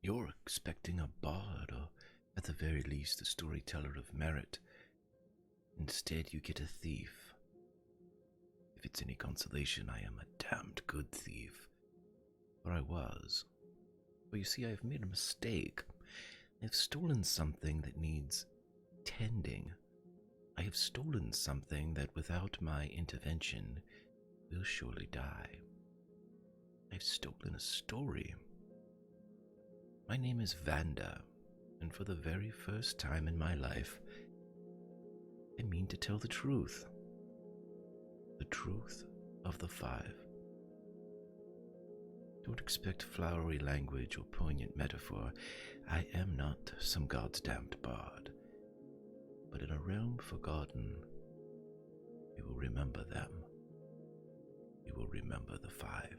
You're expecting a bard, or at the very least a storyteller of merit. Instead, you get a thief. If it's any consolation, I am a damned good thief. Or I was. But you see, I have made a mistake. I have stolen something that needs tending. I have stolen something that, without my intervention, will surely die. I've stolen a story. My name is Vanda, and for the very first time in my life, I mean to tell the truth. The truth of the five. Don't expect flowery language or poignant metaphor. I am not some god's damned bard. But in a realm forgotten, you will remember them. You will remember the five.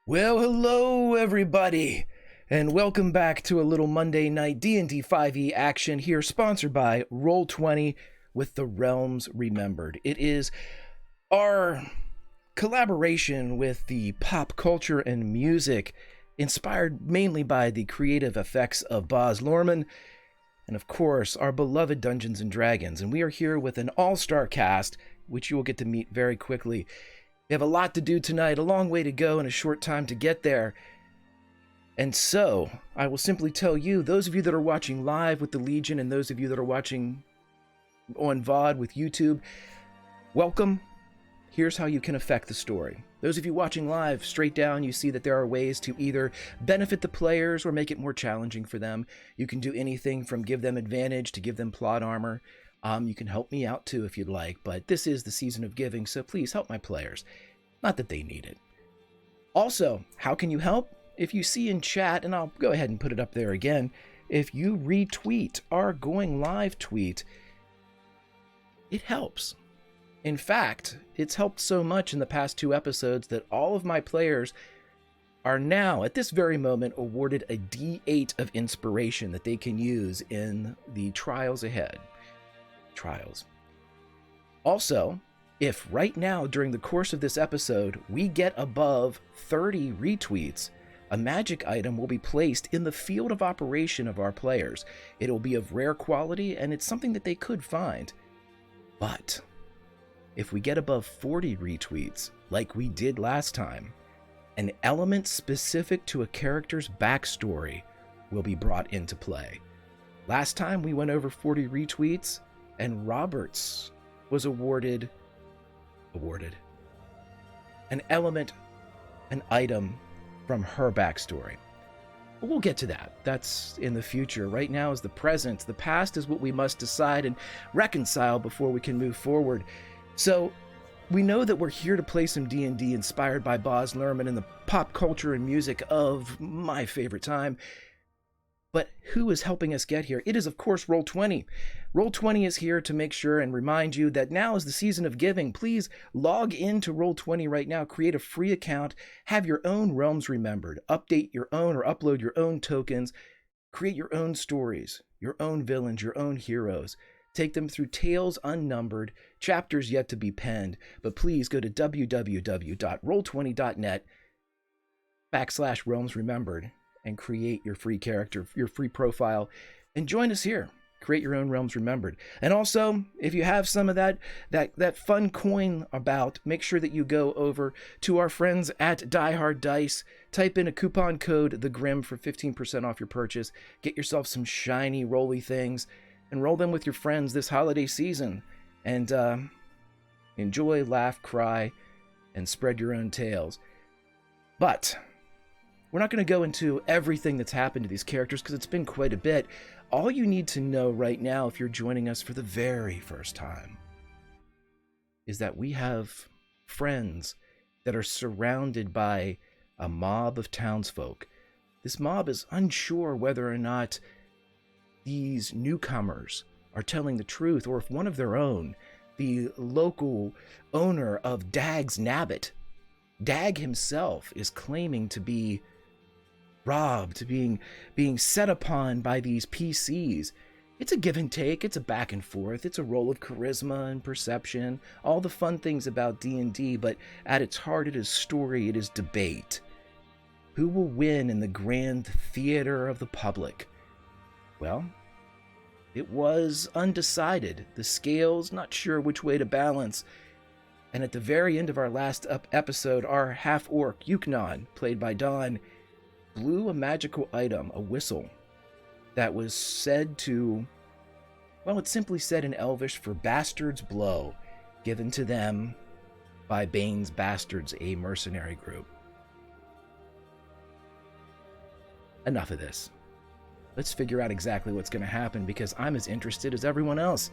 Well, hello everybody, and welcome back to a little Monday night D&D 5e action here, sponsored by Roll20 with the Realms Remembered. It is our collaboration with the pop culture and music, inspired mainly by the creative effects of Baz Luhrmann, and of course, our beloved Dungeons & Dragons. And we are here with an all-star cast, which you will get to meet very quickly. We have a lot to do tonight, a long way to go, and a short time to get there. And so, I will simply tell you, those of you that are watching live with the Legion, and those of you that are watching on VOD with YouTube, welcome. Here's how you can affect the story. Those of you watching live, straight down, you see that there are ways to either benefit the players or make it more challenging for them. You can do anything from give them advantage to give them plot armor. You can help me out too if you'd like, but this is the season of giving, so please help my players. Not that they need it. Also, how can you help? If you see in chat, and I'll go ahead and put it up there again, if you retweet our going live tweet, it helps. In fact, it's helped so much in the past 2 episodes that all of my players are now, at this very moment, awarded a D8 of inspiration that they can use in the trials ahead. Trials. Also, if right now during the course of this episode we get above 30 retweets, a magic item will be placed in the field of operation of our players. It'll be of rare quality, and it's something that they could find. But if we get above 40 retweets, like we did last time, an element specific to a character's backstory will be brought into play. Last time we went over 40 retweets, and Roberts was awarded an element, an item from her backstory. But we'll get to that. That's in the future. Right now is the present. The past is what we must decide and reconcile before we can move forward. So we know that we're here to play some D&D inspired by Baz Luhrmann and the pop culture and music of my favorite time. But who is helping us get here? It is, of course, Roll20. Roll20 is here to make sure and remind you that now is the season of giving. Please log into Roll20 right now, create a free account, have your own realms remembered, update your own or upload your own tokens, create your own stories, your own villains, your own heroes. Take them through tales unnumbered, chapters yet to be penned. But please go to www.roll20.net/realms remembered and create your free character, your free profile, and join us here. Create your own realms remembered. And also, if you have some of that fun coin about, make sure that you go over to our friends at Die Hard Dice. Type in a coupon code The Grim for 15% off your purchase. Get yourself some shiny rolly things and roll them with your friends this holiday season. And enjoy, laugh, cry, and spread your own tales. But we're not going to go into everything that's happened to these characters because it's been quite a bit. All you need to know right now, if you're joining us for the very first time, is that we have friends that are surrounded by a mob of townsfolk. This mob is unsure whether or not these newcomers are telling the truth, or if one of their own, the local owner of Dag's Nabbit, Dag himself, is claiming to be robbed, being set upon by these PCs. It's a give and take, it's a back and forth, it's a roll of charisma and perception, all the fun things about D&D, but at its heart it is story, it is debate. Who will win in the grand theater of the public? Well, it was undecided. The scales, not sure which way to balance. And at the very end of our last episode, our half-orc, Yuknon, played by Don, blew a magical item, a whistle, that was said to, well, it's simply said in Elvish for Bastard's Blow, given to them by Bane's Bastards, a mercenary group. Enough of this. Let's figure out exactly what's going to happen, because I'm as interested as everyone else.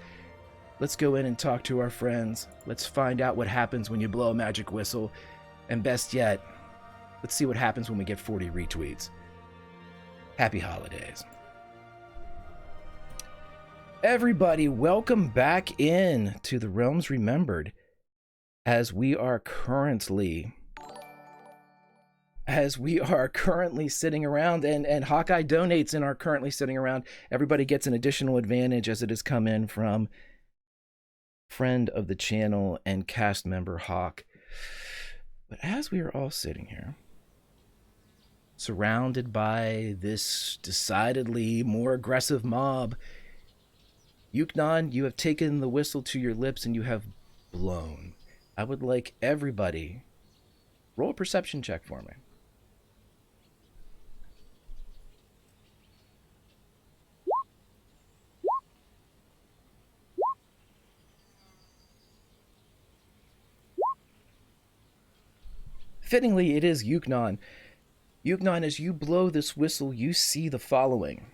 Let's go in and talk to our friends. Let's find out what happens when you blow a magic whistle. And best yet, let's see what happens when we get 40 retweets. Happy holidays. Everybody, welcome back in to the Realms Remembered, as we are currently sitting around, and Hawkeye donates and are currently sitting around. Everybody gets an additional advantage as it has come in from friend of the channel and cast member Hawk. But as we are all sitting here, surrounded by this decidedly more aggressive mob, Yuknon, you have taken the whistle to your lips and you have blown. I would like everybody roll a perception check for me. Fittingly, it is Yuknon. Yuknon, as you blow this whistle, you see the following.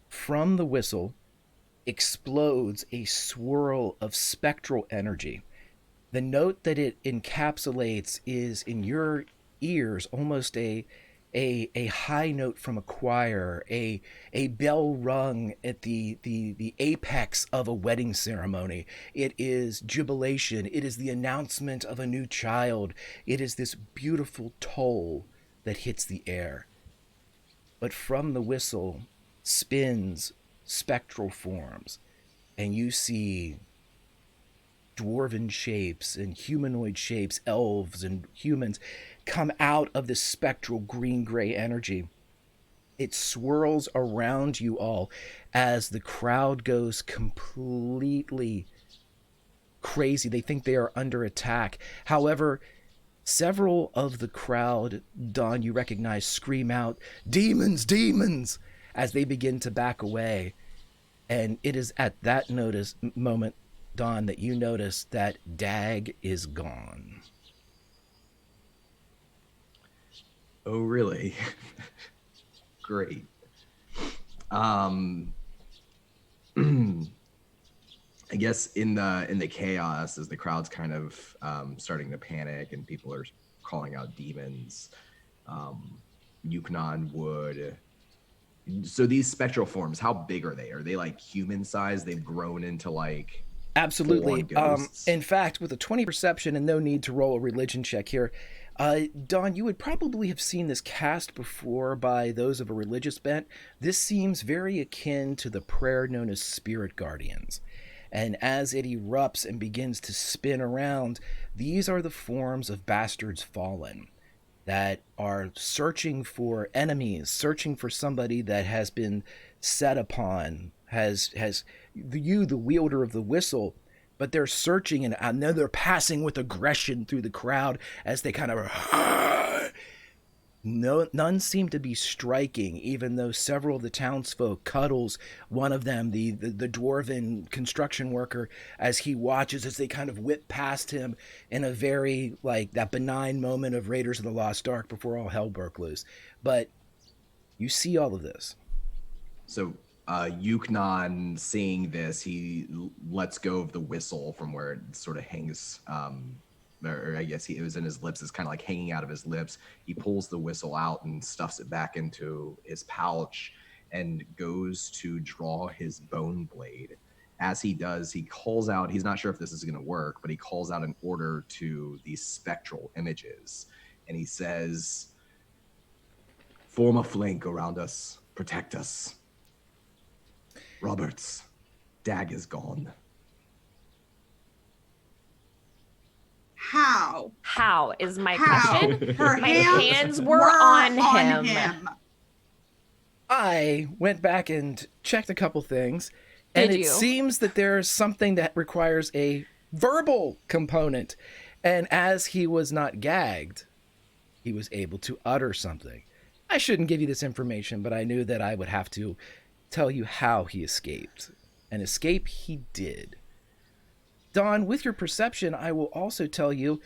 From the whistle explodes a swirl of spectral energy. The note that it encapsulates is, in your ears, almost a high note from a choir, a bell rung at the apex of a wedding ceremony. It is jubilation. It is the announcement of a new child. It is this beautiful toll that hits the air. But from the whistle spins spectral forms, and you see dwarven shapes and humanoid shapes, elves and humans, come out of this spectral green-gray energy. It swirls around you all as the crowd goes completely crazy. They think they are under attack. However, several of the crowd, Don, you recognize, scream out, "Demons, demons!" as they begin to back away. And it is at that moment, Don, that you notice that Dag is gone. Oh, really? Great. I guess in the chaos, as the crowd's kind of starting to panic and people are calling out demons, Yuknon would So these spectral forms, how big are they? Are they like human size? They've grown into like full-on Absolutely. ghosts? In fact, with a 20 perception and no need to roll a religion check here, Don, you would probably have seen this cast before by those of a religious bent. This seems very akin to the prayer known as spirit guardians. And as it erupts and begins to spin around, these are the forms of bastards fallen that are searching for enemies, searching for somebody that has been set upon, has the wielder of the whistle, but they're searching and then they're passing with aggression through the crowd as they kind of none seem to be striking, even though several of the townsfolk cuddles one of them, the dwarven construction worker, as he watches as they kind of whip past him in a very like that benign moment of Raiders of the Lost Ark before all hell broke loose. But you see all of this. So Yuknon, seeing this, he lets go of the whistle from where it sort of hangs, or I guess it was in his lips. It's kind of like hanging out of his lips. He pulls the whistle out and stuffs it back into his pouch and goes to draw his bone blade. As he does, he calls out, he's not sure if this is going to work, but he calls out an order to these spectral images. And he says, "Form a flank around us, protect us. Roberts, Dag is gone." How? How is my How? question? Her My hands hands were on him. I went back and checked a couple things, and Did it you? seems that there's something that requires a verbal component. And as he was not gagged, he was able to utter something. I shouldn't give you this information, but I knew that I would have to tell you how he escaped. And escape he did. Don, with your perception, I will also tell you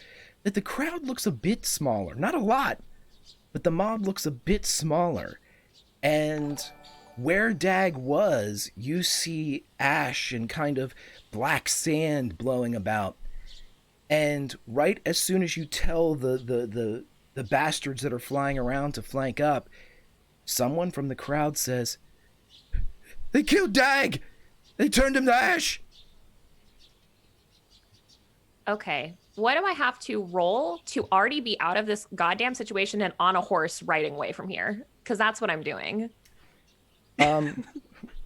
that the crowd looks a bit smaller. Not a lot, but the mob looks a bit smaller. And where Dag was, you see ash and kind of black sand blowing about. And right as soon as you tell the bastards that are flying around to flank up, someone from the crowd says, "They killed Dag! They turned him to ash!" Okay. What do I have to roll to already be out of this goddamn situation and on a horse riding away from here? Because that's what I'm doing.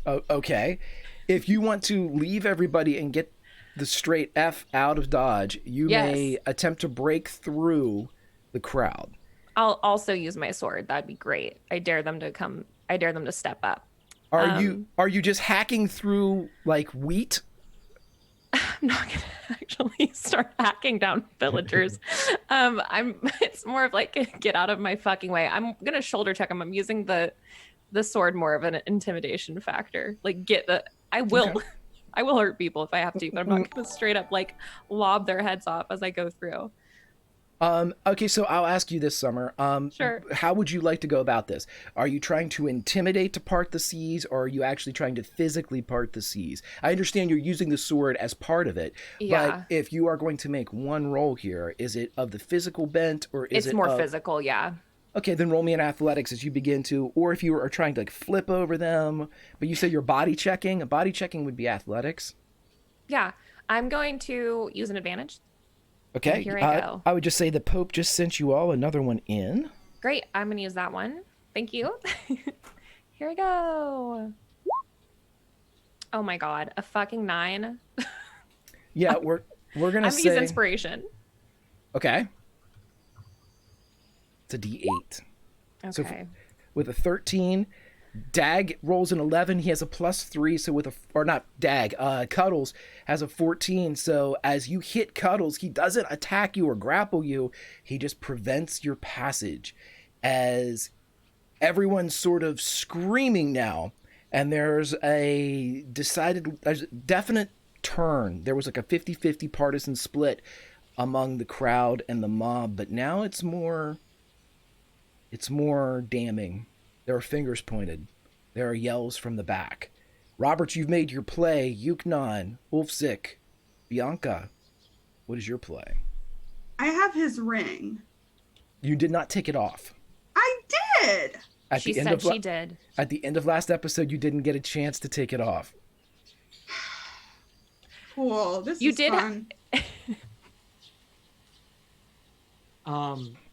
Okay. If you want to leave everybody and get the straight F out of Dodge, you may attempt to break through the crowd. I'll also use my sword. That'd be great. I dare them to come. I dare them to step up. Are you just hacking through like wheat? I'm not gonna actually start hacking down villagers. It's more of like, get out of my fucking way. I'm gonna shoulder check them. I'm using the sword more of an intimidation factor. Like, I will Okay. I will hurt people if I have to, but I'm not gonna straight up like lob their heads off as I go through. Okay, so I'll ask you this, Summer. Sure. How would you like to go about this? Are you trying to intimidate to part the seas, or are you actually trying to physically part the seas? I understand you're using the sword as part of it, Yeah. but if you are going to make one roll here, is it of the physical bent, or is It's it more of... physical, yeah. Okay, then roll me in athletics as you begin to, or if you are trying to like flip over them, but you say you're body checking. A body checking would be athletics. Yeah. I'm going to use an advantage. Okay, Here I go. I would just say the Pope just sent you all another one in. Great. I'm going to use that one. Thank you. Here we go. Oh my God. A fucking 9. Yeah, we're gonna I'm going to say use inspiration. okay. It's a D8. Okay. So with a 13, Dag rolls an 11. He has a +3. So with Cuddles has a 14. So as you hit Cuddles, he doesn't attack you or grapple you. He just prevents your passage as everyone's sort of screaming now. And there's a definite turn. There was like a 50-50 partisan split among the crowd and the mob. But now it's more damning. There are fingers pointed. There are yells from the back. Roberts, you've made your play. Yuknon, Ulfzik, Bianca, what is your play? I have his ring. You did not take it off. I did. At She the end said of she did. At the end of last episode, you didn't get a chance to take it off. Cool. This You is did. fun.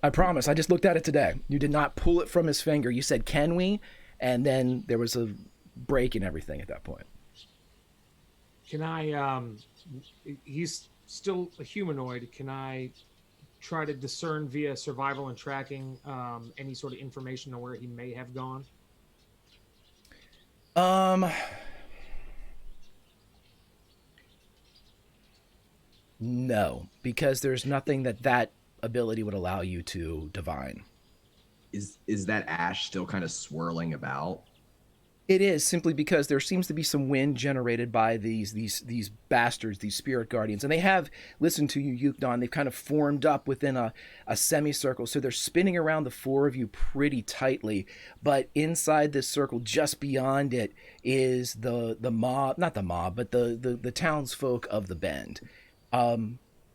I promise. I just looked at it today. You did not pull it from his finger. You said, "Can we?" And then there was a break and everything at that point. Can I? He's still a humanoid. Can I try to discern via survival and tracking any sort of information on where he may have gone? No, because there's nothing that ability would allow you to divine. Is that ash still kind of swirling about? It is, simply because there seems to be some wind generated by these bastards, these spirit guardians, and they have listened to you, Yuknon. They've kind of formed up within a semicircle, so they're spinning around the four of you pretty tightly. But inside this circle, just beyond it, is the mob, not the mob, but the townsfolk of the Bend.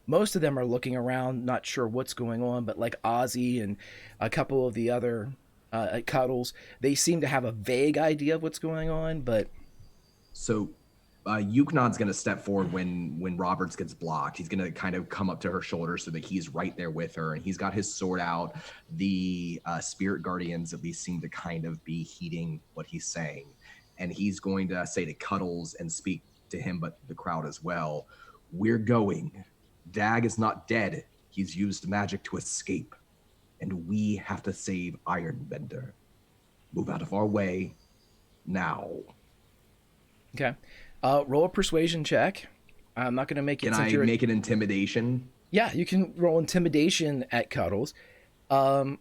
Most of them are looking around, not sure what's going on, but like Ozzy and a couple of the other Cuddles, they seem to have a vague idea of what's going on, but... So Yuknon's going to step forward when Roberts gets blocked. He's going to kind of come up to her shoulder so that he's right there with her, and he's got his sword out. The spirit guardians at least seem to kind of be heeding what he's saying, and he's going to say to Cuddles and speak to him, but the crowd as well, "We're going. Dag is not dead. He's used magic to escape. And we have to save Ironbender. Move out of our way now." Okay. Roll a persuasion check. I'm not going to make it... Can I make an intimidation? Yeah, you can roll intimidation at Cuddles. No,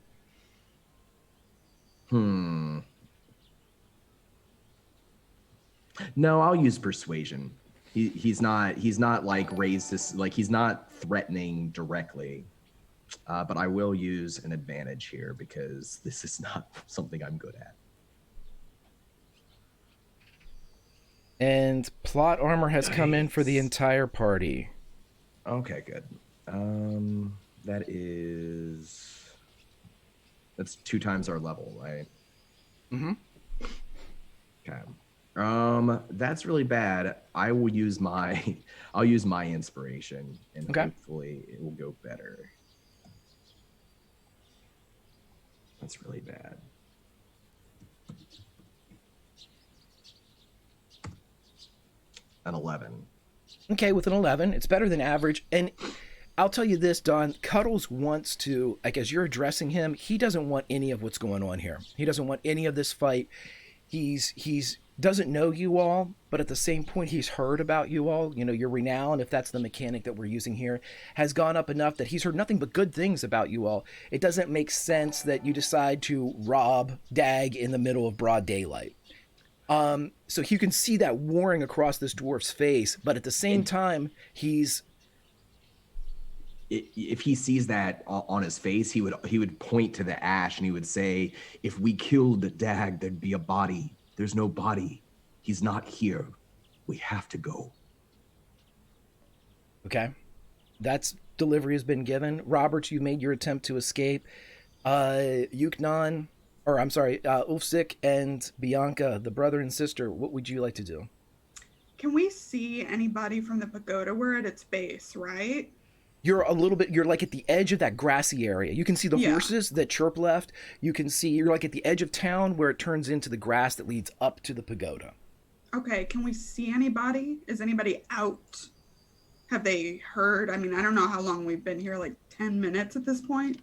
I'll use persuasion. He's not like raised this, like he's not threatening directly. But I will use an advantage here because this is not something I'm good at. And plot armor has come in for the entire party. Okay, good. That's 2 times our level, right? Mm-hmm. Okay. That's really bad. I'll use my inspiration, and hopefully it will go better. That's really bad. An 11. Okay, with an 11, it's better than average. And I'll tell you this, Don, Cuddles wants to, like, as you're addressing him, he doesn't want any of what's going on here. He doesn't want any of this fight. He's doesn't know you all, but at the same point, he's heard about you all. You know, your renown, if that's the mechanic that we're using here, has gone up enough that he's heard nothing but good things about you all. It doesn't make sense that you decide to rob Dag in the middle of broad daylight. So you can see that warring across this dwarf's face, but at the same time, if he sees that on his face, he would point to the ash and he would say, "If we killed Dag, there'd be a body. There's no body. He's not here. We have to go." Okay. That's delivery has been given. Roberts, you made your attempt to escape. Ulfsik and Bianca, the brother and sister, what would you like to do? Can we see anybody from the pagoda? We're at its base, right? You're like at the edge of that grassy area. You can see the horses that Chirp left. You can see, you're like at the edge of town where it turns into the grass that leads up to the pagoda. Okay, can we see anybody? Is anybody out? Have they heard? I mean, I don't know how long we've been here, like 10 minutes at this point.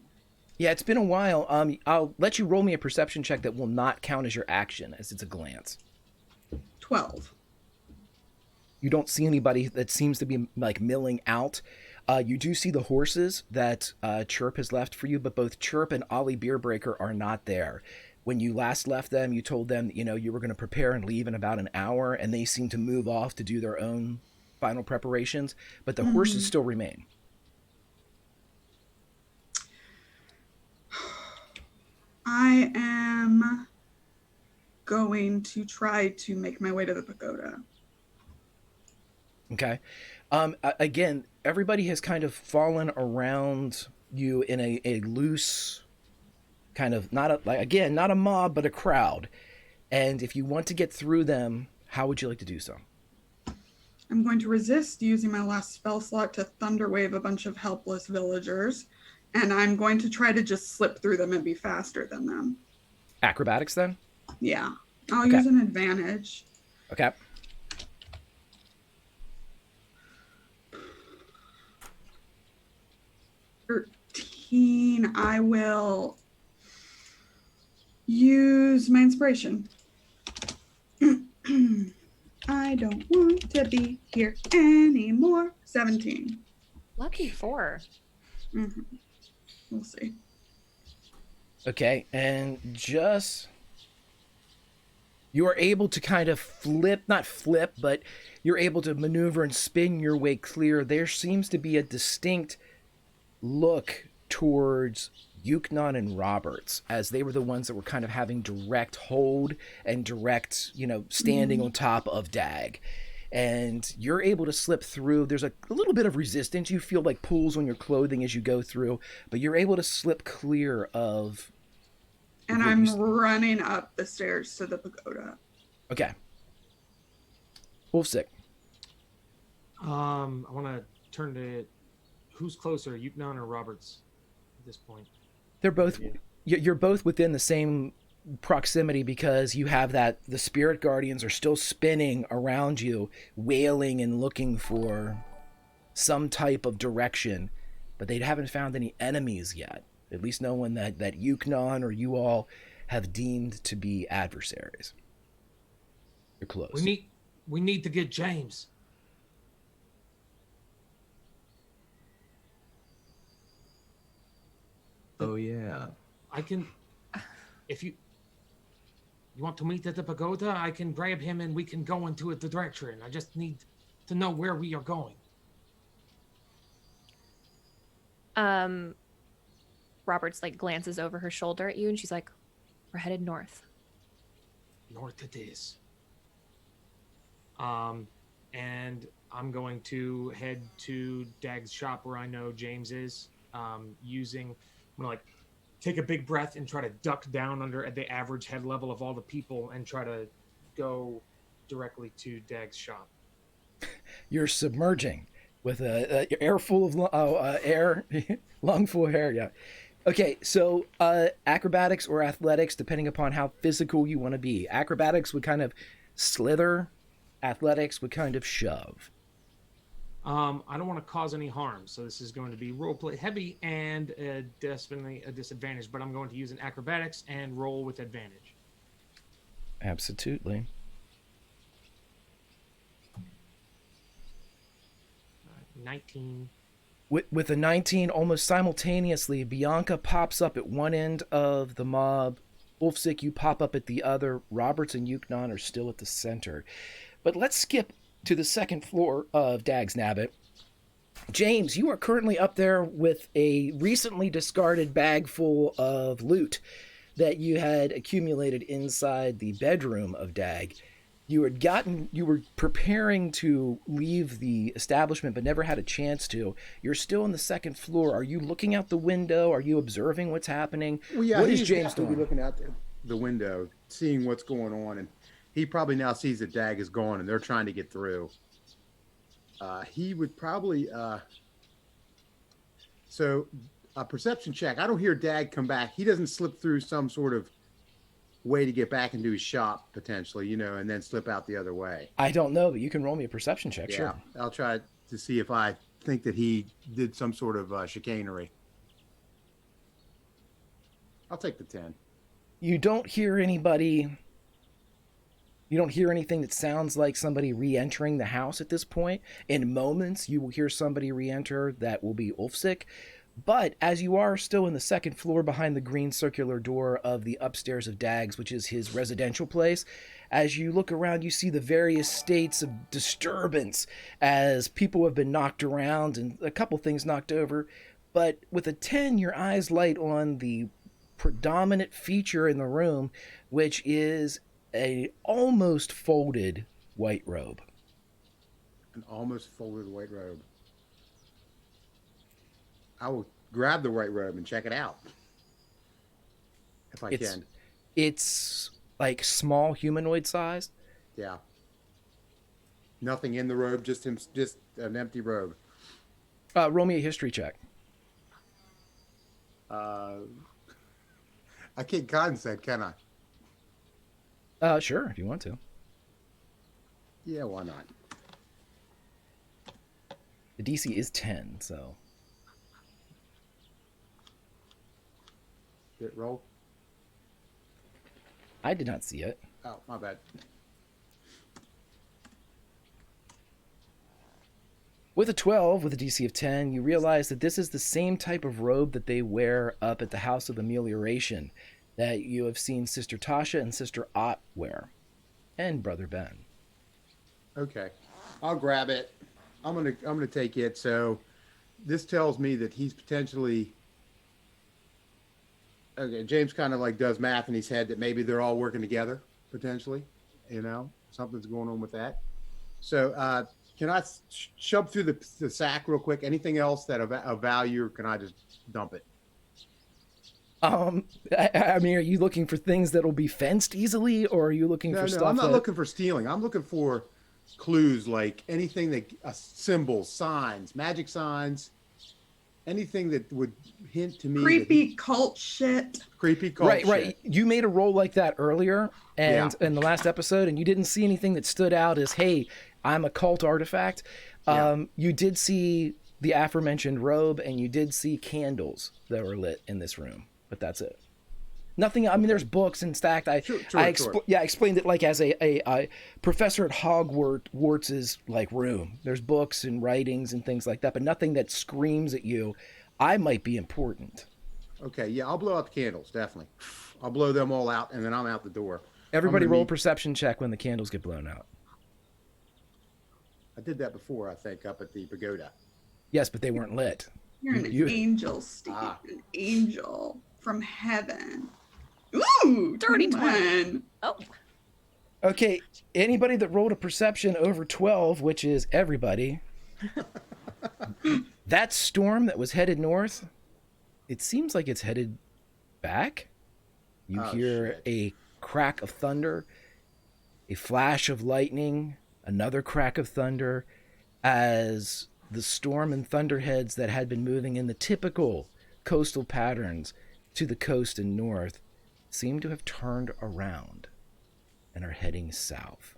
Yeah, it's been a while. I'll let you roll me a perception check that will not count as your action, as it's a glance. 12. You don't see anybody that seems to be like milling out. You do see the horses that Chirp has left for you, but both Chirp and Ollie Beerbreaker are not there. When you last left them, you told them, you were going to prepare and leave in about an hour, and they seem to move off to do their own final preparations, but the horses still remain. I am going to try to make my way to the pagoda. Okay. Again, everybody has kind of fallen around you in a loose kind of not a, like, again, not a mob, but a crowd. And if you want to get through them, how would you like to do so? I'm going to resist using my last spell slot to thunderwave a bunch of helpless villagers, and I'm going to try to just slip through them and be faster than them. Acrobatics then? Yeah, I'll Okay. use an advantage. Okay. I will use my inspiration. I don't want to be here anymore. 17. Lucky 4. Mm-hmm. We'll see. Okay, and just you are able to kind of not flip, but you're able to maneuver and spin your way clear. There seems to be a distinct look towards Yuknon and Roberts, as they were the ones that were kind of having direct hold and direct, standing on top of Dag. And you're able to slip through. There's a little bit of resistance. You feel like pulls on your clothing as you go through, but you're able to slip clear of. And I'm running up the stairs to the pagoda. Okay. Wolfsick. I want to turn to who's closer, Yuknon or Roberts at this point? They're both. You're both within the same proximity because you have the spirit guardians are still spinning around you, wailing and looking for some type of direction, but they haven't found any enemies yet. At least no one that Yuknon or you all have deemed to be adversaries. You're close. We need to get James. Oh yeah. I can, if you want to meet at the pagoda, I can grab him and we can go into the direction. I just need to know where we are going. Roberts like glances over her shoulder at you and she's like, we're headed north. North it is. And I'm going to head to Dag's shop where I know James is. I'm gonna like take a big breath and try to duck down under at the average head level of all the people and try to go directly to Dag's shop. You're submerging with a air full of air, lung full of air. Yeah. Okay, so acrobatics or athletics, depending upon how physical you want to be. Acrobatics would kind of slither. Athletics would kind of shove. I don't want to cause any harm, so this is going to be roleplay heavy and definitely a disadvantage, but I'm going to use an acrobatics and roll with advantage. Absolutely. 19. With a 19, almost simultaneously, Bianca pops up at one end of the mob. Wolfsick, you pop up at the other. Roberts and Yuknon are still at the center. But let's skip to the second floor of Dag's Nabbit. James, you are currently up there with a recently discarded bag full of loot that you had accumulated inside the bedroom of Dag. You were preparing to leave the establishment, but never had a chance to. You're still on the second floor. Are you looking out the window? Are you observing what's happening? Well, yeah, what is he's James definitely doing? looking out the window, seeing what's going on, and he probably now sees that Dag is gone, and they're trying to get through. He would probably so a perception check. I don't hear Dag come back. He doesn't slip through some sort of way to get back into his shop potentially, and then slip out the other way. I don't know, but you can roll me a perception check. Yeah, Sure. I'll try to see if I think that he did some sort of chicanery. I'll take the 10. You don't hear anybody. You don't hear anything that sounds like somebody re-entering the house at this point. In moments, you will hear somebody re-enter. That will be Ulfsick. But as you are still in the second floor behind the green circular door of the upstairs of Dag's, which is his residential place, as you look around, you see the various states of disturbance as people have been knocked around and a couple things knocked over. But with a 10, your eyes light on the predominant feature in the room, which is a almost folded white robe. An almost folded white robe. I will grab the white robe and check it out. if I It's can. it's like small humanoid sized. Yeah. Nothing in the robe, just an empty robe. Roll me a history check. I can't condescend, can I? Sure, if you want to. Yeah, why not? The DC is 10, so Did it roll? I did not see it. Oh, my bad. With a 12, with a DC of 10, you realize that this is the same type of robe that they wear up at the House of Amelioration that you have seen Sister Tasha and Sister Ott wear, and Brother Ben. Okay, I'll grab it. I'm gonna take it. So this tells me that he's potentially okay. James kind of like does math in his head that maybe they're all working together potentially. You know, something's going on with that. So can I shove through the sack real quick? Anything else that of value, or can I just dump it? I mean, are you looking for things that'll be fenced easily, or are you looking for stuff? I'm not looking for stealing. I'm looking for clues, like anything that symbols, signs, magic signs, anything that would hint to me. Creepy cult shit. Creepy cult Right, shit. right. You made a roll like that earlier, and in the last episode, and you didn't see anything that stood out as, hey, I'm a cult artifact. You did see the aforementioned robe, and you did see candles that were lit in this room, but that's it. Nothing. I mean, there's books and stacked. I explained it like as a professor at Hogwarts' like room. There's books and writings and things like that, but nothing that screams at you. I might be important. Okay, yeah, I'll blow out the candles, definitely. I'll blow them all out, and then I'm out the door. Everybody roll a perception check when the candles get blown out. I did that before, I think, up at the pagoda. Yes, but they weren't lit. You're an angel, Steve. An angel from heaven. Ooh, Dirty 21. Oh, Okay, anybody that rolled a perception over 12, which is everybody, that storm that was headed north, it seems like it's headed back. You hear a crack of thunder, a flash of lightning, another crack of thunder, as the storm and thunderheads that had been moving in the typical coastal patterns to the coast and north seem to have turned around and are heading south.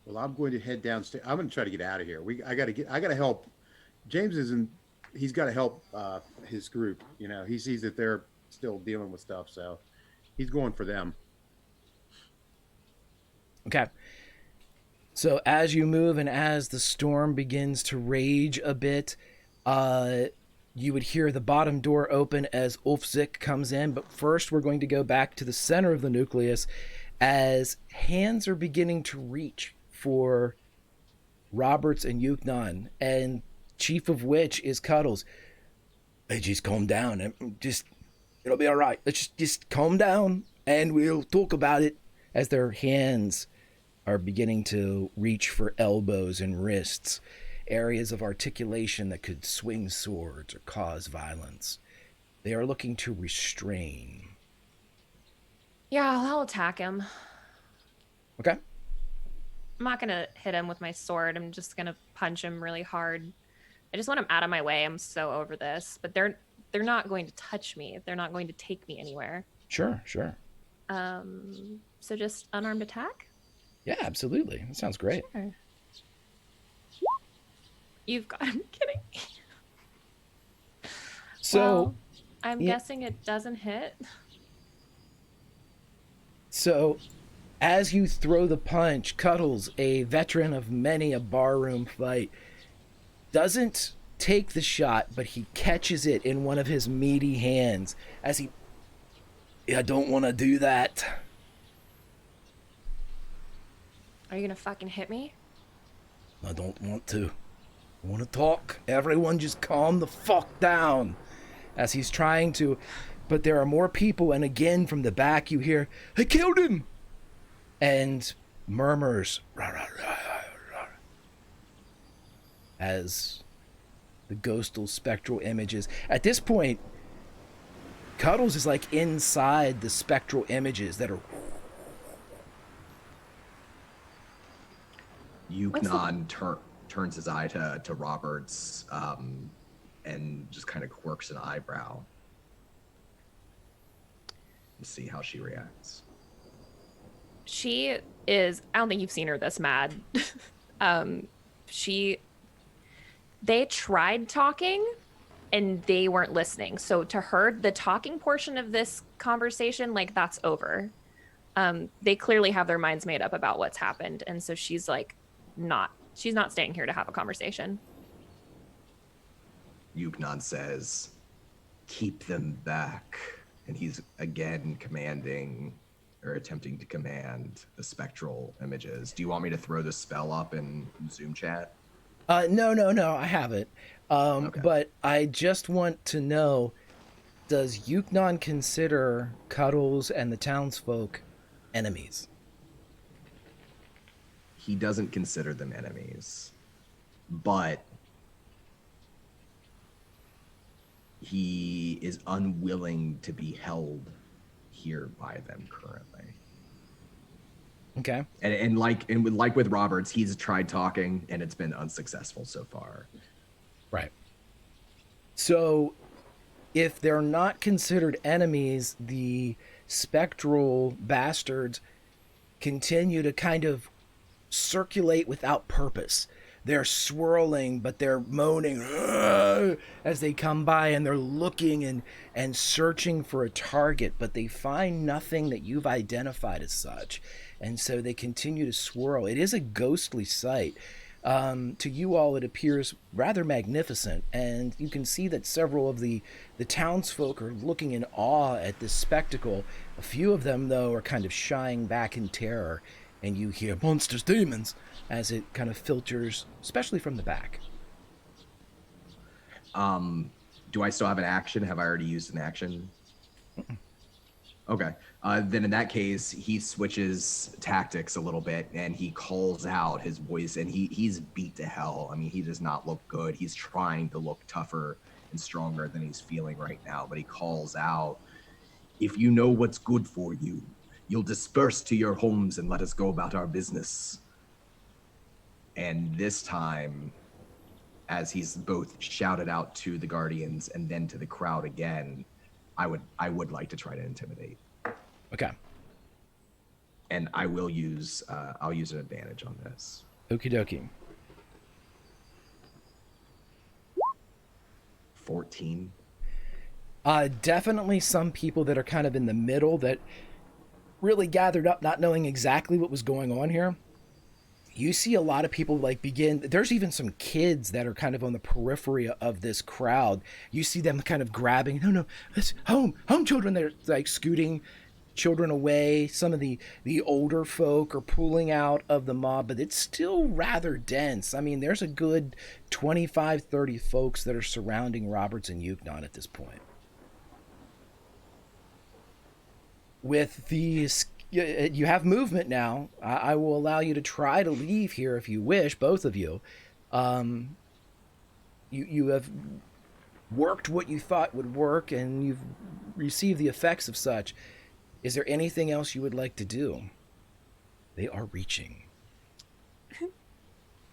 Well, I'm going to head downstairs. I'm going to try to get out of here. I got to help. James isn't. He's got to help his group. You know, he sees that they're still dealing with stuff, so he's going for them. Okay. So as you move and as the storm begins to rage a bit, you would hear the bottom door open as Ulfzik comes in. But first, we're going to go back to the center of the nucleus as hands are beginning to reach for Roberts and Yuknon, and chief of which is Cuddles. Hey, just calm down. It'll be all right. Let's just calm down and we'll talk about it. As their hands are beginning to reach for elbows and wrists, areas of articulation that could swing swords or cause violence. They are looking to restrain. yeah, I'll attack him. Okay. I'm not gonna hit him with my sword. I'm just gonna punch him really hard. I just want him out of my way. I'm so over this. But they're not going to touch me. They're not going to take me anywhere. Sure. So just unarmed attack? Yeah, absolutely. That sounds great. Sure. You've got him kidding. So well, I'm guessing it doesn't hit. So as you throw the punch, Cuddles, a veteran of many a barroom fight, doesn't take the shot, but he catches it in one of his meaty hands as he... I don't want to do that. Are you gonna fucking hit me? I don't want to. I want to talk. Everyone just calm the fuck down. As he's trying to, but there are more people, and again from the back you hear, I killed him! And murmurs, rah, rah, rah, rah, rah, as the ghostal spectral images. At this point, Cuddles is like inside the spectral images that are. Yuknon turns his eye to Roberts and just kind of quirks an eyebrow. We'll see how she reacts. She is, I don't think you've seen her this mad. They tried talking and they weren't listening. So to her, the talking portion of this conversation, like, that's over. They clearly have their minds made up about what's happened. And so she's like, she's not staying here to have a conversation. Yuknon says, keep them back. And he's again commanding or attempting to command the spectral images. Do you want me to throw the spell up in Zoom chat? No, I haven't. Okay. But I just want to know, does Yuknon consider Cuddles and the townsfolk enemies? He doesn't consider them enemies, but he is unwilling to be held here by them currently. Okay. And like with Roberts, he's tried talking and it's been unsuccessful so far. Right. So if they're not considered enemies, the spectral bastards continue to kind of circulate without purpose. They're swirling, but they're moaning as they come by, and they're looking and searching for a target, but they find nothing that you've identified as such. And so they continue to swirl. It is a ghostly sight. To you all, it appears rather magnificent, and you can see that several of the townsfolk are looking in awe at this spectacle. A few of them, though, are kind of shying back in terror, and you hear monsters, demons, as it kind of filters, especially from the back. Do I still have an action? Have I already used an action? Okay. Then in that case, he switches tactics a little bit and he calls out his voice, and he's beat to hell. I mean, he does not look good. He's trying to look tougher and stronger than he's feeling right now, but he calls out, "If you know what's good for you, you'll disperse to your homes and let us go about our business." And this time, as he's both shouted out to the Guardians and then to the crowd again, I would like to try to intimidate. Okay. And I will use I'll use an advantage on this. Okie dokie. 14. Definitely some people that are kind of in the middle that really gathered up, not knowing exactly what was going on here. You see a lot of people there's even some kids that are kind of on the periphery of this crowd. You see them kind of grabbing, no, it's home children. They're like scooting children away. Some of the older folk are pulling out of the mob, but it's still rather dense. I mean, there's a good 25, 30 folks that are surrounding Roberts and Yuknon at this point. With these, you have movement now. I will allow you to try to leave here if you wish, both of you. You have worked what you thought would work, and you've received the effects of such. Is there anything else you would like to do? They are reaching.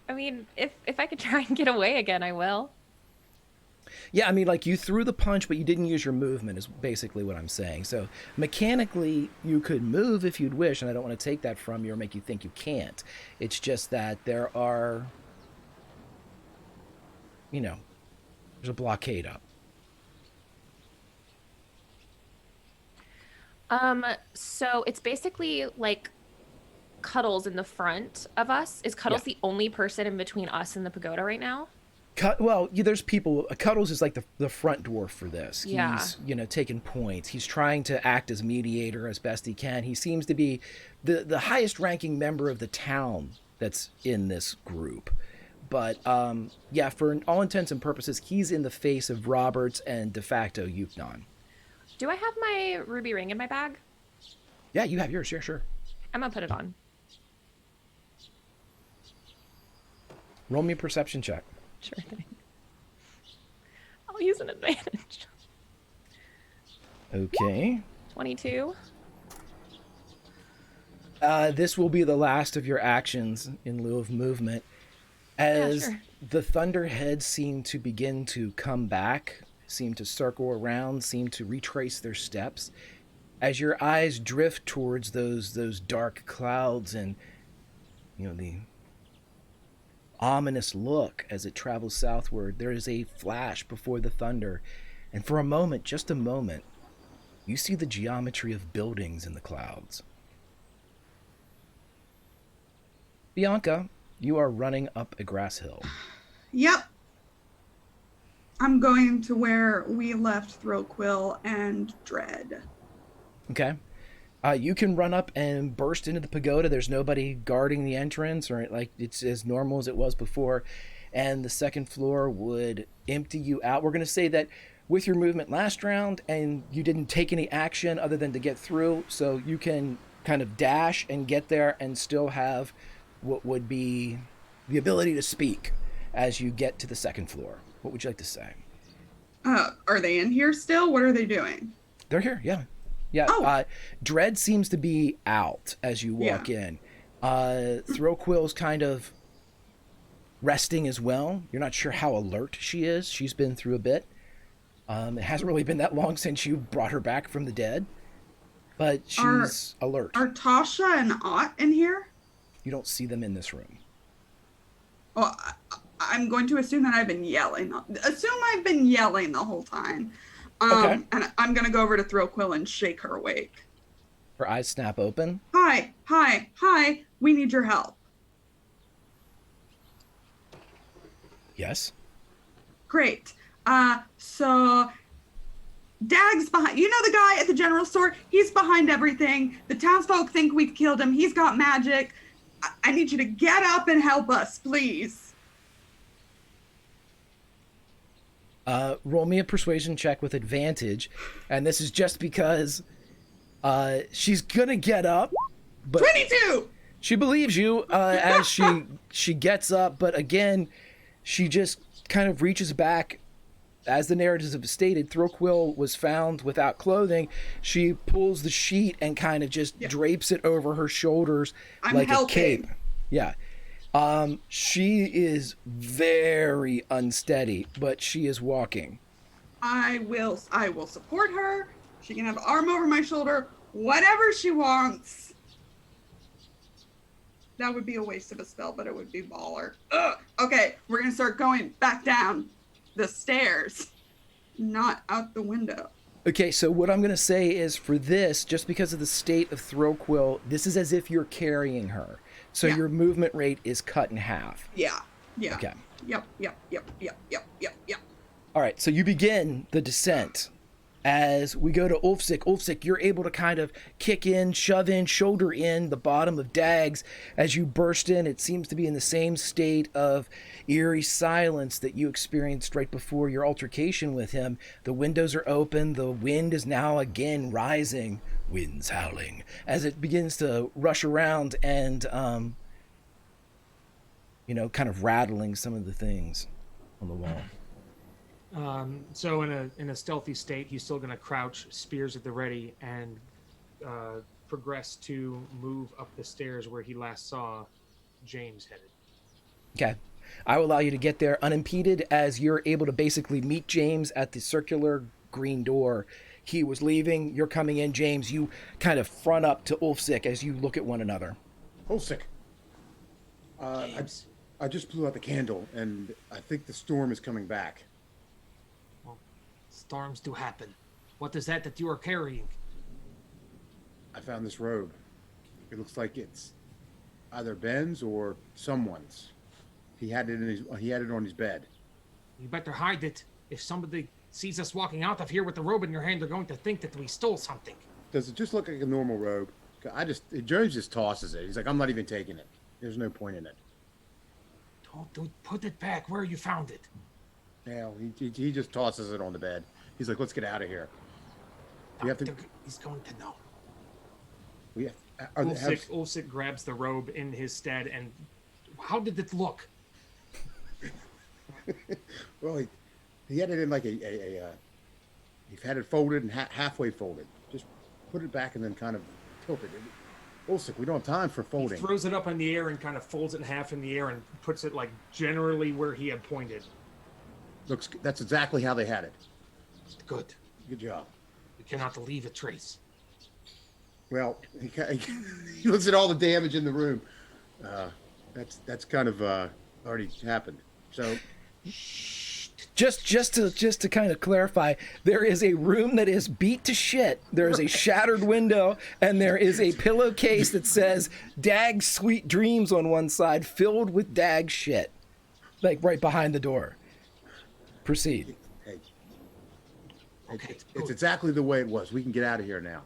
I mean, if I could try and get away again, I will. Yeah, I mean, like, you threw the punch, but you didn't use your movement, is basically what I'm saying. So, mechanically, you could move if you'd wish, and I don't want to take that from you or make you think you can't. It's just that there are, there's a blockade up. So it's basically like Cuddles in the front of us. Is Cuddles the only person in between us and the pagoda right now? There's people. Cuddles is like the front dwarf for this. Yeah. He's, taking points. He's trying to act as mediator as best he can. He seems to be the highest ranking member of the town that's in this group. But, for all intents and purposes, he's in the face of Roberts and de facto Yuknon. Do I have my ruby ring in my bag? Yeah, you have yours. Sure. I'm gonna put it on. Roll me a perception check. Sure thing. I'll use an advantage. Okay. 22. This will be the last of your actions in lieu of movement. As sure. the thunderheads seem to begin to come back, seem to circle around, seem to retrace their steps, as your eyes drift towards those dark clouds and the ominous look as it travels southward, there is a flash before the thunder, and for a moment, just a moment, you see the geometry of buildings in the clouds. Bianca, you are running up a grass hill. Yep. I'm going to where we left Thrillquill and Dread. Okay. You can run up and burst into the pagoda. There's nobody guarding the entrance, or it's as normal as it was before. And the second floor would empty you out. We're going to say that with your movement last round, and you didn't take any action other than to get through, so you can kind of dash and get there and still have what would be the ability to speak as you get to the second floor. What would you like to say? Are they in here still? What are they doing? They're here, yeah. Yeah, Oh. Dread seems to be out as you walk in. Thrillquill's kind of resting as well. You're not sure how alert she is. She's been through a bit. It hasn't really been that long since you brought her back from the dead, but she's alert. Are Tasha and Ott in here? You don't see them in this room. Well, I'm going to assume that I've been yelling. Assume I've been yelling the whole time. Okay. And I'm going to go over to Thrillquill and shake her awake. Her eyes snap open. Hi. We need your help. Yes. Great. So Dag's behind. You know the guy at the general store? He's behind everything. The townsfolk think we've killed him. He's got magic. I need you to get up and help us, please. Roll me a persuasion check with advantage, and this is just because she's gonna get up, but 22. she believes you as she gets up, but again, she just kind of reaches back. As the narratives have stated, Thrillquill was found without clothing. She pulls the sheet and kind of just drapes it over her shoulders like a cape. Yeah. She is very unsteady, but she is walking. I will support her. She can have arm over my shoulder, whatever she wants. That would be a waste of a spell, but it would be baller. Ugh. Okay, we're gonna start going back down the stairs, not out the window. Okay, so what I'm going to say is for this, just because of the state of Thrillquill, this is as if you're carrying her. So your movement rate is cut in half. Yeah. Okay. Yep. All right, so you begin the descent. As we go to Ulfsic. Ulfsic, you're able to kind of kick in, shove in, shoulder in the bottom of Dags. As you burst in, it seems to be in the same state of eerie silence that you experienced right before your altercation with him. The windows are open. The wind is now again rising. Wind's howling. As it begins to rush around and, kind of rattling some of the things on the wall. So in a stealthy state, he's still going to crouch, spears at the ready, and progress to move up the stairs where he last saw James headed. Okay. I will allow you to get there unimpeded as you're able to basically meet James at the circular green door. He was leaving. You're coming in, James. You kind of front up to Ulfsic as you look at one another. Ulfsic. I just blew out the candle, and I think the storm is coming back. Storms do happen. What is that you are carrying? I found this robe. It looks like it's either Ben's or someone's. He had it on his bed. You better hide it. If somebody sees us walking out of here with the robe in your hand, they're going to think that we stole something. Does it just look like a normal robe? Jones just tosses it. He's like, I'm not even taking it. There's no point in it. Don't put it back where you found it. Yeah, he just tosses it on the bed. He's like, let's get out of here. We have to. He's going to know. We have. Ulfsic grabs the robe in his stead, and how did it look? Well, He had it in like he had it folded and halfway folded. Just put it back and then kind of tilt it. Ulsik, we don't have time for He folding. throws it up in the air and kind of folds it in half in the air and puts it like generally where he had pointed. That's exactly how they had it. Good. Good job. We cannot leave a trace. Well, he looks at all the damage in the room. That's kind of already happened. So Just to kind of clarify, there is a room that is beat to shit. There is a shattered window, and there is a pillowcase that says "Dag's Sweet Dreams" on one side, filled with Dag shit, like right behind the door. Proceed. hey, Okay, it's good. exactly the way it was. We can get out of here now.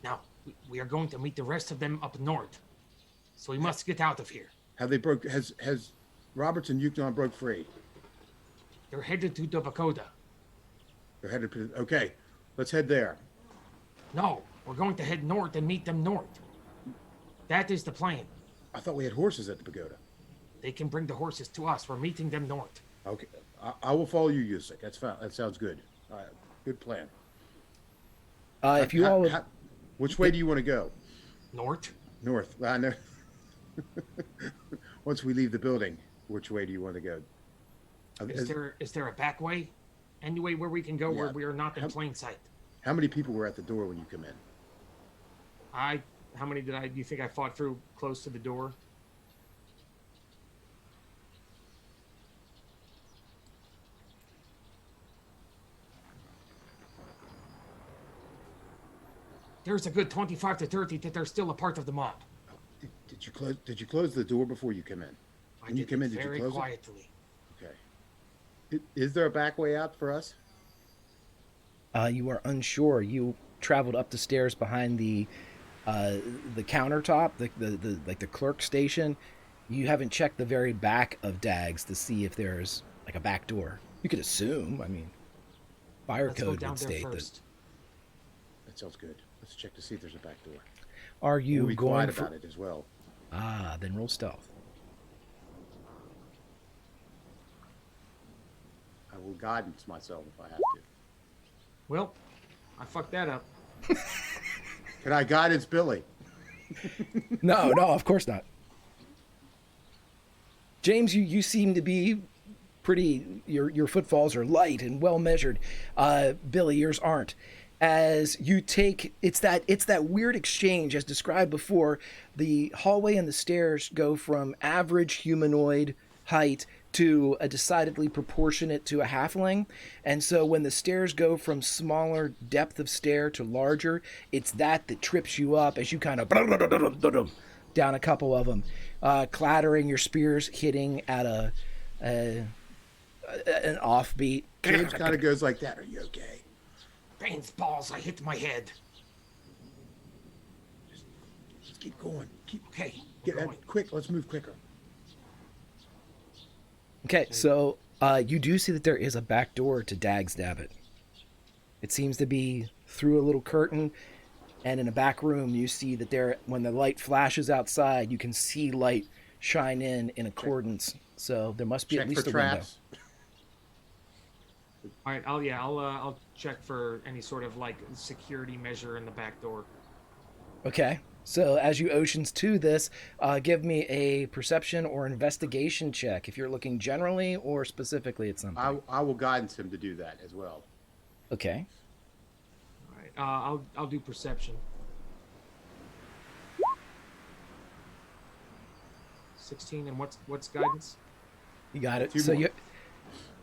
Now, we are going to meet the rest of them up north. So we must get out of here. Have they broke? Has Roberts and Yukon broke free? They're headed to the Pagoda. They're headed. Okay, let's head there. No, we're going to head north and meet them north. That is the plan. I thought we had horses at the pagoda. They can bring the horses to us. We're meeting them north. Okay, I will follow you, Yusik. That's fine. That sounds good. Good plan. If you all, Which way do you want to go? North? North. I know. Once we leave the building, which way do you want to go? Is there a back way? Any way where we can go where Yeah. we are not in plain sight? How many people were at the door when you come in? How many do you think I fought through close to the door? There's a good 25 to 30 that they're still a part of the mob. Did you close? Did you close the door before you come in? When you did come it in, did you very close it? quietly. Okay. Is there a back way out for us? you are unsure. You traveled up the stairs behind the countertop, the like the clerk station. You haven't checked the very back of Dag's to see if there's like a back door. You could assume. I mean, fire Let's go code down would there state that. first. That sounds good. Let's check to see if there's a back door. Are We'll you be going quiet for? about it as well. Then roll stealth. I will guidance myself if I have to. Well, I fucked that up. Can I guidance Billy? No, of course not. James, you seem to be pretty. Your footfalls are light and well measured. Billy, yours aren't. As you take, it's that weird exchange as described before. The hallway and the stairs go from average humanoid height to a decidedly proportionate to a halfling. And so when the stairs go from smaller depth of stair to larger, it's that trips you up as you kind of down a couple of them, clattering, your spears hitting at an offbeat. James kind of goes like that. Are you okay? Pains balls, I hit my head. Just keep going. Okay, Get we're going. quick. Let's move quicker. Okay, so you do see that there is a back door to Dag's Dabbit. It seems to be through a little curtain, and in a back room you see that there, when the light flashes outside, you can see light shine in accordance. So there must be Check at least for a window. traps. All right, I'll check for any sort of like security measure in the back door. Okay, so as you oceans to this, give me a perception or investigation check if you're looking generally or specifically at something. I will guidance him to do that as well. Okay. All right, I'll do perception. 16, and what's guidance? You got it. Two So more.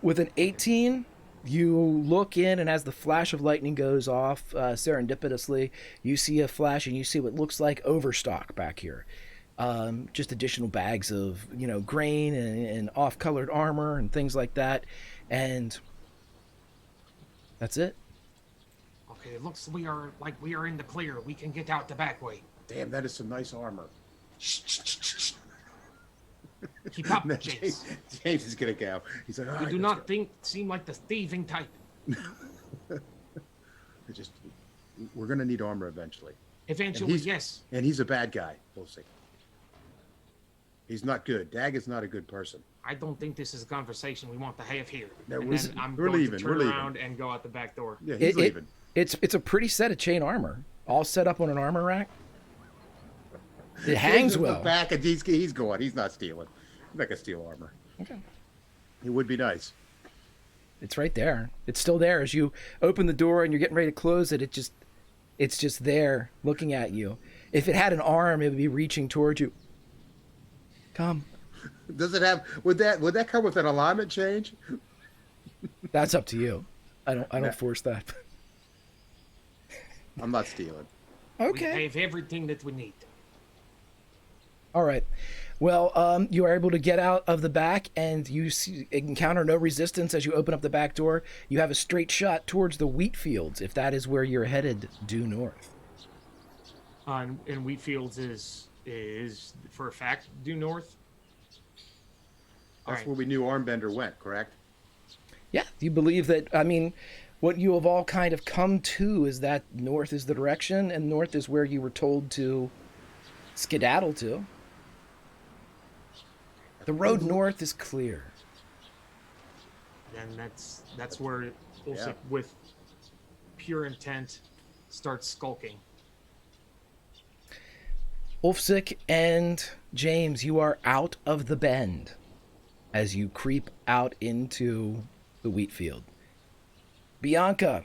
with an 18, you look in, and as the flash of lightning goes off, serendipitously, you see a flash, and you see what looks like overstock back here. Just additional bags of grain and off-colored armor and things like that, and that's it. Okay, it looks we are in the clear. We can get out the back way. Damn, that is some nice armor. Keep up, No, James. James is gonna go. He's like, all We right, do let's not seem like the thieving type. go. We're gonna need armor eventually. Eventually, he's- yes. And he's a bad guy. We'll see. He's not good. Dag is not a good person. I don't think this is a conversation we want to have here. No, And we're- then I'm we're going leaving, to we're turn leaving. around and go out the back door. Yeah, he's leaving. It's a pretty set of chain armor, all set up on an armor rack. It hangs Look well. back and he's going. He's not stealing. He's not gonna steal armor. Okay. It would be nice. It's right there. It's still there as you open the door and you're getting ready to close it. It's just there looking at you. If it had an arm, it would be reaching towards you. Come. Does it have? Would that come with an alignment change? That's up to you. I don't force that. I'm not stealing. Okay. We have everything that we need. All right. Well, you are able to get out of the back, and you encounter no resistance as you open up the back door. You have a straight shot towards the wheat fields, if that is where you're headed, due north. And Wheatfields is for a fact due north. That's Alright. where we knew Armbender went, correct? Yeah, you believe that, I mean, what you have all kind of come to is that north is the direction, and north is where you were told to skedaddle to. The road north is clear. And that's where Ulsik, Yeah. with pure intent, starts skulking. Ulfsic and James, you are out of the bend as you creep out into the wheat field. Bianca,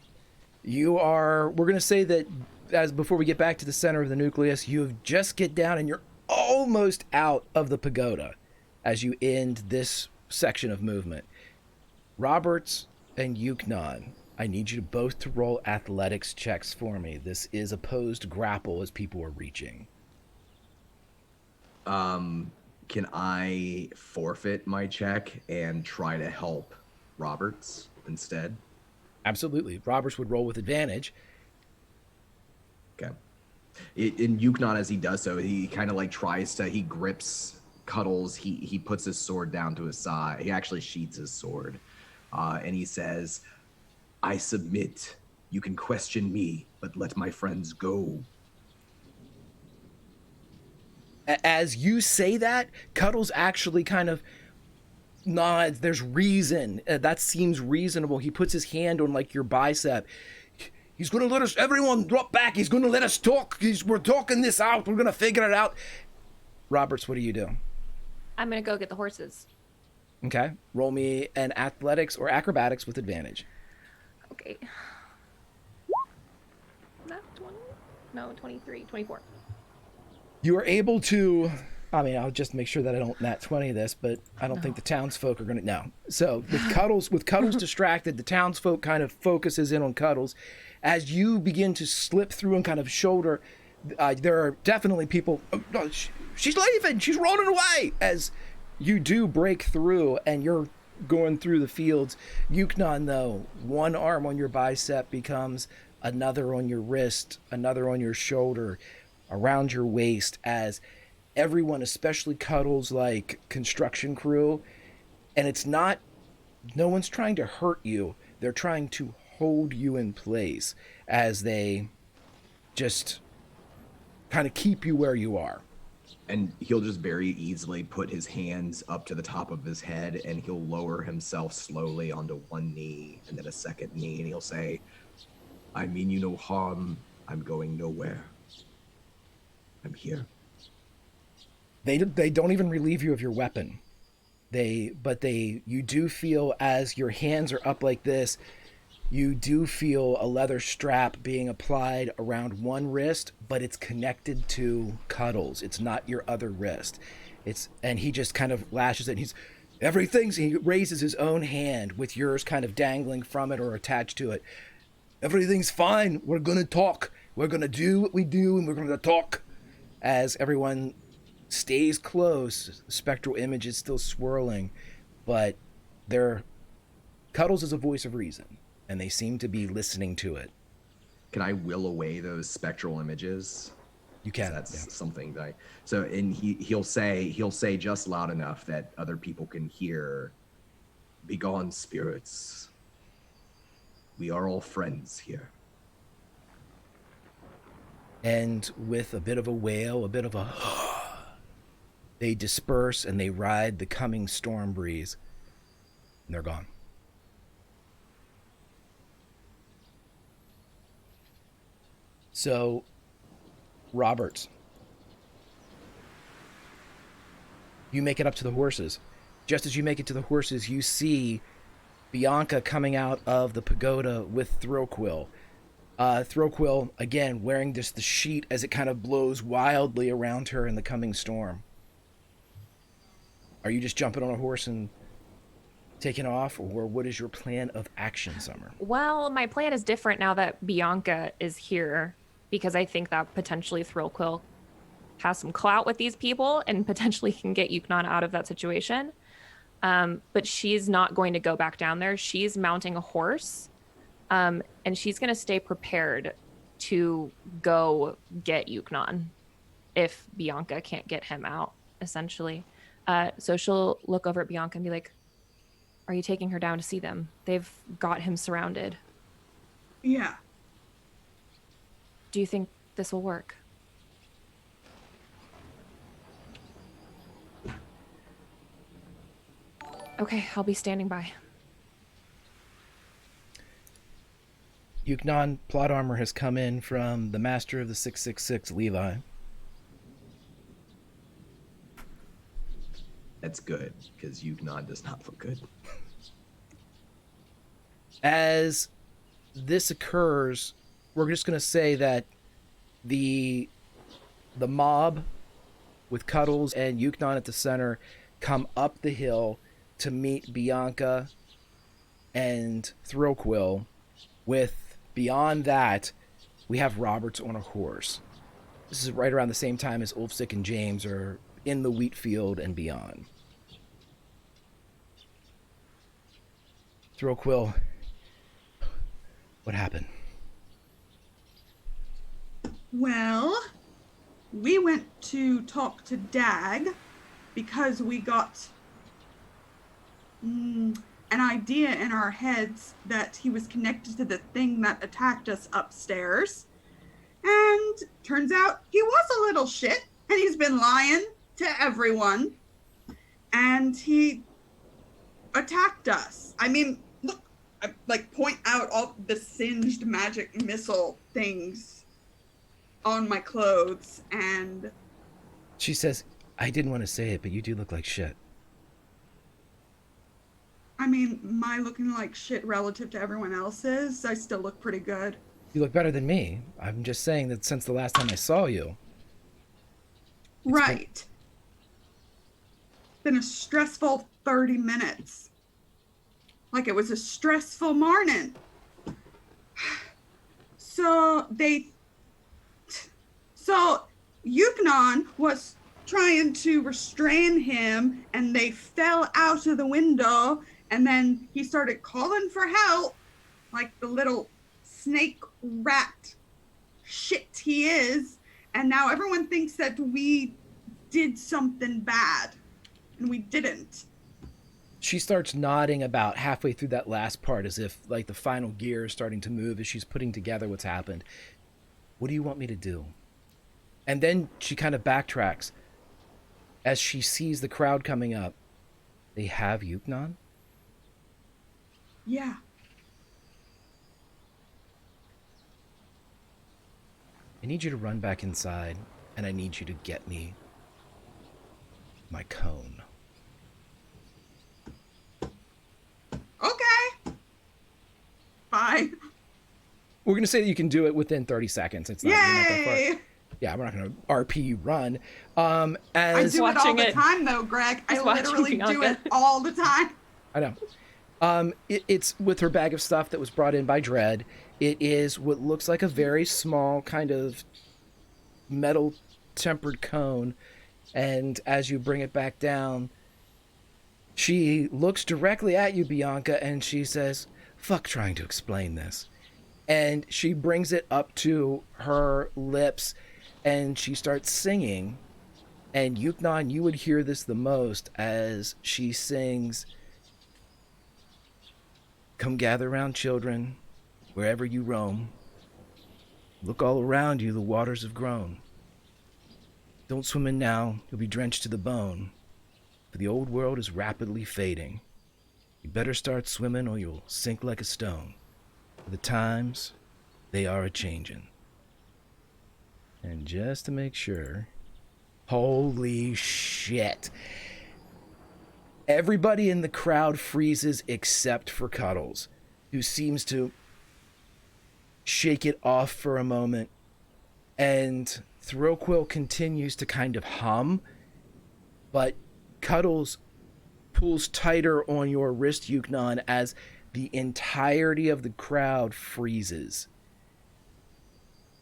we're going to say that as before we get back to the center of the nucleus, you have just get down and you're almost out of the pagoda as you end this section of movement. Roberts and Yuknon, I need you both to roll athletics checks for me. This is opposed grapple as people are reaching. Can I forfeit my check and try to help Roberts instead? Absolutely. Roberts would roll with advantage. Okay. In Yuknon, as he does so, he kind of like he grips Cuddles. He puts his sword down to his side. He actually sheathes his sword. And he says, I submit. You can question me, but let my friends go. As you say that, Cuddles actually kind of nods. There's reason. That seems reasonable. He puts his hand on like your bicep. He's going to let us, everyone drop back. He's going to let us talk. We're talking this out. We're going to figure it out. Roberts, what do you do? I'm gonna go get the horses. Okay. Roll me an athletics or acrobatics with advantage. Okay. Not 20? No, 23, 24. You are able to, I mean, I'll just make sure that I don't nat 20 this, but I don't think the townsfolk are going to, no. So with Cuddles distracted, the townsfolk kind of focuses in on Cuddles. As you begin to slip through and kind of shoulder, there are definitely people, oh, she's leaving, she's running away. As you do break through and you're going through the fields, Yuknon, though, one arm on your bicep becomes another on your wrist, another on your shoulder, around your waist, as everyone, especially Cuddles, like construction crew, and it's not, no one's trying to hurt you. They're trying to hold you in place as they just kind of keep you where you are. And he'll just very easily put his hands up to the top of his head, and he'll lower himself slowly onto one knee and then a second knee, and he'll say, I mean you no harm. I'm going nowhere. I'm here. They don't even relieve you of your weapon. You do feel, as your hands are up like this, you do feel a leather strap being applied around one wrist, but it's connected to Cuddles. It's not your other wrist. And he just kind of lashes it. He raises his own hand with yours kind of dangling from it or attached to it. Everything's fine. We're going to talk. We're going to do what we do, and we're going to talk. As everyone stays close, the spectral image is still swirling, but Cuddles is a voice of reason, and they seem to be listening to it. Can I will away those spectral images? You can. That's something that and he'll say just loud enough that other people can hear, begone spirits. We are all friends here. And with a bit of a wail, a bit of a They disperse and they ride the coming storm breeze. And they're gone. So, Roberts, you make it up to the horses. Just as you make it to the horses, you see Bianca coming out of the pagoda with Thrillquill. Thrillquill, again, wearing just the sheet as it kind of blows wildly around her in the coming storm. Are you just jumping on a horse and taking off, or what is your plan of action, Summer? Well, my plan is different now that Bianca is here, because I think that potentially Thrillquill has some clout with these people and potentially can get Yuknon out of that situation. But she's not going to go back down there. She's mounting a horse, and she's going to stay prepared to go get Yuknon if Bianca can't get him out, essentially. So she'll look over at Bianca and be like, are you taking her down to see them? They've got him surrounded. Yeah. Do you think this will work? Okay, I'll be standing by. Yuknon plot armor has come in from the Master of the 666, Levi. That's good, because Yuknon does not look good. As this occurs, we're just going to say that the mob with Cuddles and Yuknon at the center come up the hill to meet Bianca and Thrillquill. With beyond that, we have Roberts on a horse. This is right around the same time as Ulfsick and James are in the wheat field and beyond. Thrillquill, what happened? Well, we went to talk to Dag because we got an idea in our heads that he was connected to the thing that attacked us upstairs. And turns out he was a little shit, and he's been lying to everyone. And he attacked us. I mean, look, I point out all the singed magic missile things on my clothes, and She says, I didn't want to say it, but you do look like shit. I mean, my looking like shit relative to everyone else's, I still look pretty good. You look better than me. I'm just saying that since the last time I saw you. Right. Been a stressful 30 minutes. Like it was a stressful morning. So Yuknon was trying to restrain him, and they fell out of the window, and then he started calling for help, like the little snake rat shit he is, and now everyone thinks that we did something bad, and we didn't. She starts nodding about halfway through that last part as if like the final gear is starting to move as she's putting together what's happened. What do you want me to do? And then she kind of backtracks as she sees the crowd coming up. They have Yuknon? Yeah. I need you to run back inside, and I need you to get me my cone. Okay. Bye. We're going to say that you can do it within 30 seconds. It's not, you're not that far. Yay! Yeah, we're not going to RP run. I As do it all watching the it. time, though, Greg. I Just watching literally do Bianca. it all the time. I know. It's with her bag of stuff that was brought in by Dredd. It is what looks like a very small kind of metal tempered cone. And as you bring it back down, she looks directly at you, Bianca, and she says, fuck trying to explain this. And she brings it up to her lips and she starts singing. And Yuknon, you would hear this the most as she sings, come gather round, children, wherever you roam. Look all around you, the waters have grown. Don't swim in now, you'll be drenched to the bone. For the old world is rapidly fading. You better start swimming or you'll sink like a stone. For the times, they are a-changin'. And just to make sure... Holy shit. Everybody in the crowd freezes except for Cuddles, who seems to shake it off for a moment. And Thrillquill continues to kind of hum, but Cuddles pulls tighter on your wrist, Yuknon, as the entirety of the crowd freezes.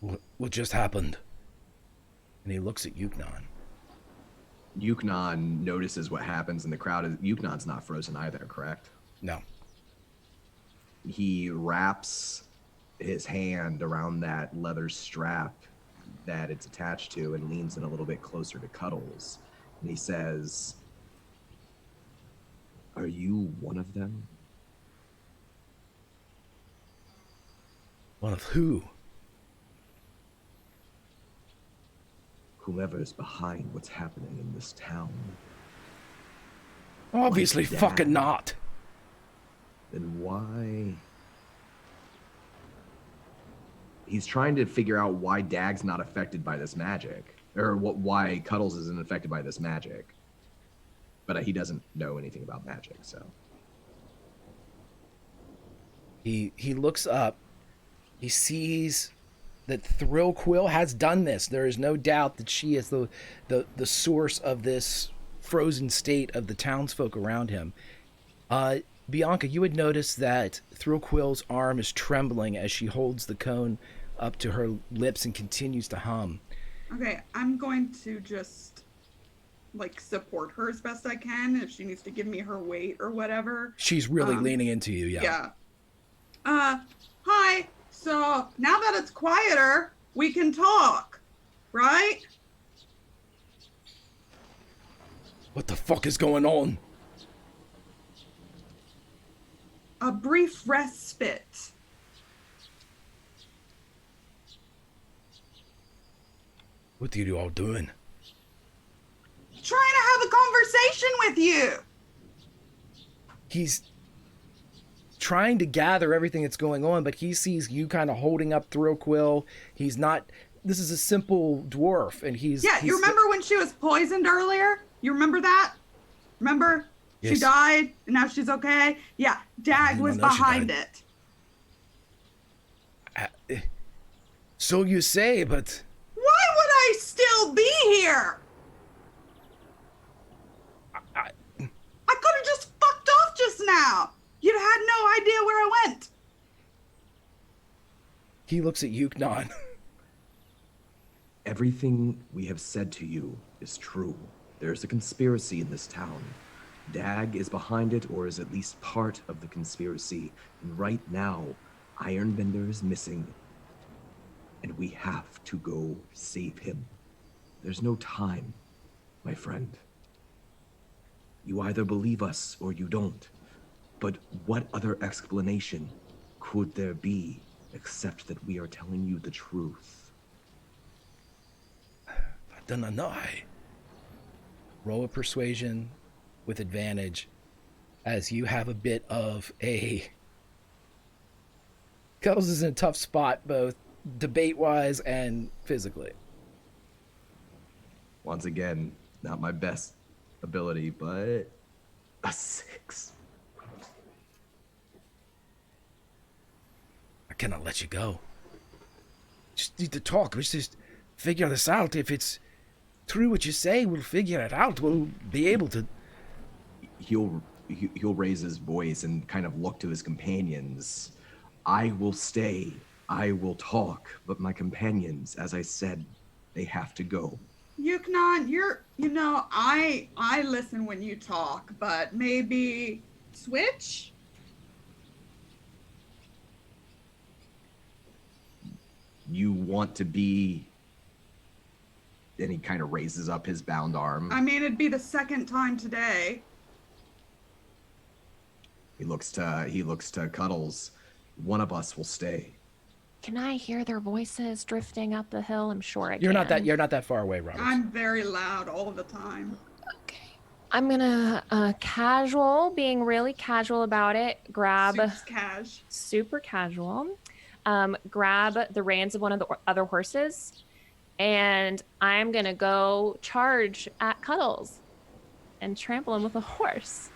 What just happened? And he looks at Yuknon. Yuknon notices what happens in the crowd. Yuknon's not frozen either, correct? No. He wraps his hand around that leather strap that it's attached to and leans in a little bit closer to Cuddles. And he says, "Are you one of them?" One of who? Whoever is behind what's happening in this town. Obviously Like Dad. fucking not. Then why? He's trying to figure out why Dag's not affected by this magic. Or why Cuddles isn't affected by this magic. But he doesn't know anything about magic, so. He looks up. He sees that Thrillquill has done this. There is no doubt that she is the source of this frozen state of the townsfolk around him. Bianca, you would notice that Thrillquill's arm is trembling as she holds the cone up to her lips and continues to hum. Okay, I'm going to just like support her as best I can if she needs to give me her weight or whatever. She's really leaning into you, yeah. Yeah. Hi. So now that it's quieter, we can talk, right? What the fuck is going on? A brief respite. What are you all doing? Trying to have a conversation with you. He's trying to gather everything that's going on, but he sees you kind of holding up Thrillquill. He's not... This is a simple dwarf, and he's... Yeah, you remember when she was poisoned earlier? You remember that? Remember? Yes. She died, and now she's okay? Yeah, Dag was know she behind died. it. So you say, but... Why would I still be here? I could have just fucked off just now. You'd had no idea where I went. He looks at Yuknon. Everything we have said to you is true. There's a conspiracy in this town. Dag is behind it, or is at least part of the conspiracy. And right now, Ironbender is missing. And we have to go save him. There's no time, my friend. You either believe us or you don't. But what other explanation could there be except that we are telling you the truth? I don't know. Roll a persuasion with advantage as you have a bit of a... Cuddles is in a tough spot, both debate-wise and physically. Once again, not my best ability, but a 6. I cannot let you go. Just need to talk. Let's just figure this out. If it's true what you say, we'll figure it out. We'll be able to... He'll raise his voice and kind of look to his companions. I will stay. I will talk. But my companions, as I said, they have to go. Yuknon, I listen when you talk, but maybe switch? You want to be... And he kind of raises up his bound arm. I mean, it'd be the second time today. He looks to Cuddles. One of us will stay. Can I hear their voices drifting up the hill? I'm sure I can. You're not that far away, Robert. I'm very loud all the time. Okay. I'm gonna being really casual about it, grab super casual, grab the reins of one of the other horses, and I'm gonna go charge at Cuddles and trample him with a horse.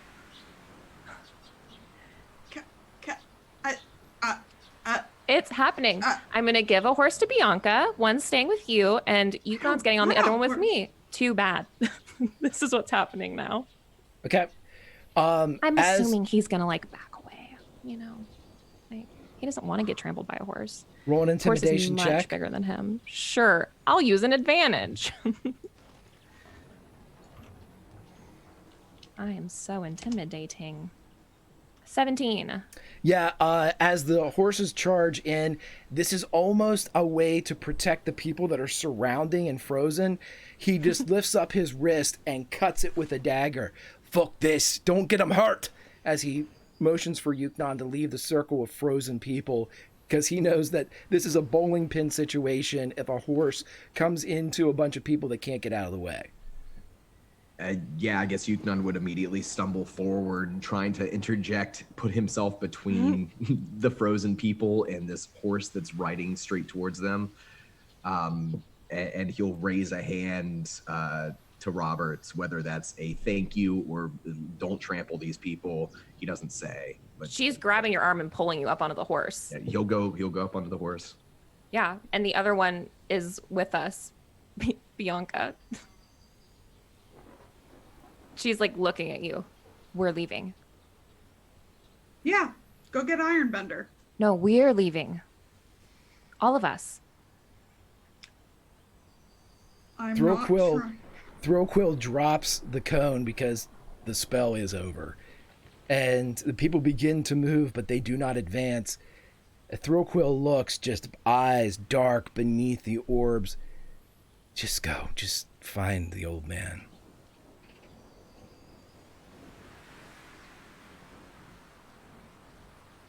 It's happening. I'm gonna give a horse to Bianca, one staying with you, and Yukon's getting on the other one with me. Too bad. This is what's happening now. Okay. I'm assuming he's gonna like back away. You know, like he doesn't want to get trampled by a horse. Roll an intimidation horse is much check. Bigger than him. Sure, I'll use an advantage. I am so intimidating. 17. Yeah, as the horses charge in, this is almost a way to protect the people that are surrounding and frozen. He just lifts up his wrist and cuts it with a dagger. Fuck this, don't get him hurt! As he motions for Yuknon to leave the circle of frozen people, because he knows that this is a bowling pin situation if a horse comes into a bunch of people that can't get out of the way. Yeah, I guess Yuknon would immediately stumble forward, trying to interject, put himself between the frozen people and this horse that's riding straight towards them. And he'll raise a hand to Roberts, whether that's a thank you or don't trample these people. He doesn't say. But she's grabbing your arm and pulling you up onto the horse. Yeah, he'll go up onto the horse. Yeah, and the other one is with us, Bianca. She's like looking at you. We're leaving. Yeah, go get Ironbender. No, we're leaving. All of us. Throquil drops the cone because the spell is over. And the people begin to move, but they do not advance. Throquil looks, just eyes dark beneath the orbs. Just go. Just find the old man.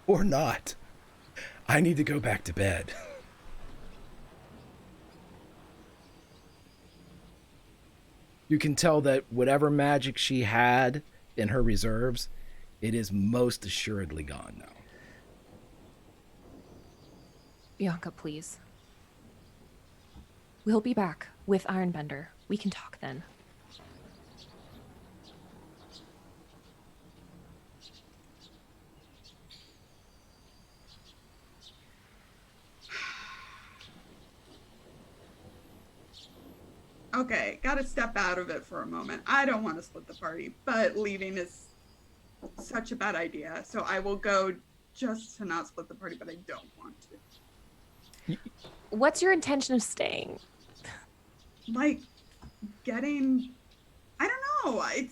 Or not. I need to go back to bed. You can tell that whatever magic she had in her reserves, it is most assuredly gone now. Bianca, please. We'll be back with Ironbender. We can talk then. Okay, gotta step out of it for a moment. I don't want to split the party, but leaving is such a bad idea. So I will go just to not split the party, but I don't want to. What's your intention of staying? Like, getting... I don't know. I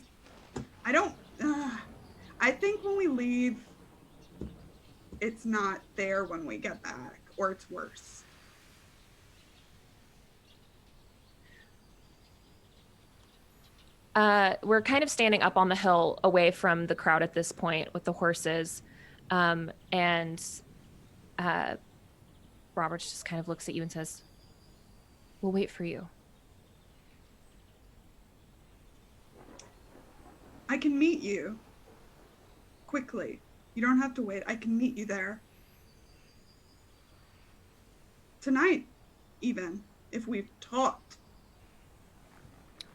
don't... I think when we leave, it's not there when we get back, or it's worse. We're kind of standing up on the hill away from the crowd at this point with the horses. And Roberts just kind of looks at you and says, "We'll wait for you." I can meet you quickly. You don't have to wait. I can meet you there. Tonight, even, if we've talked.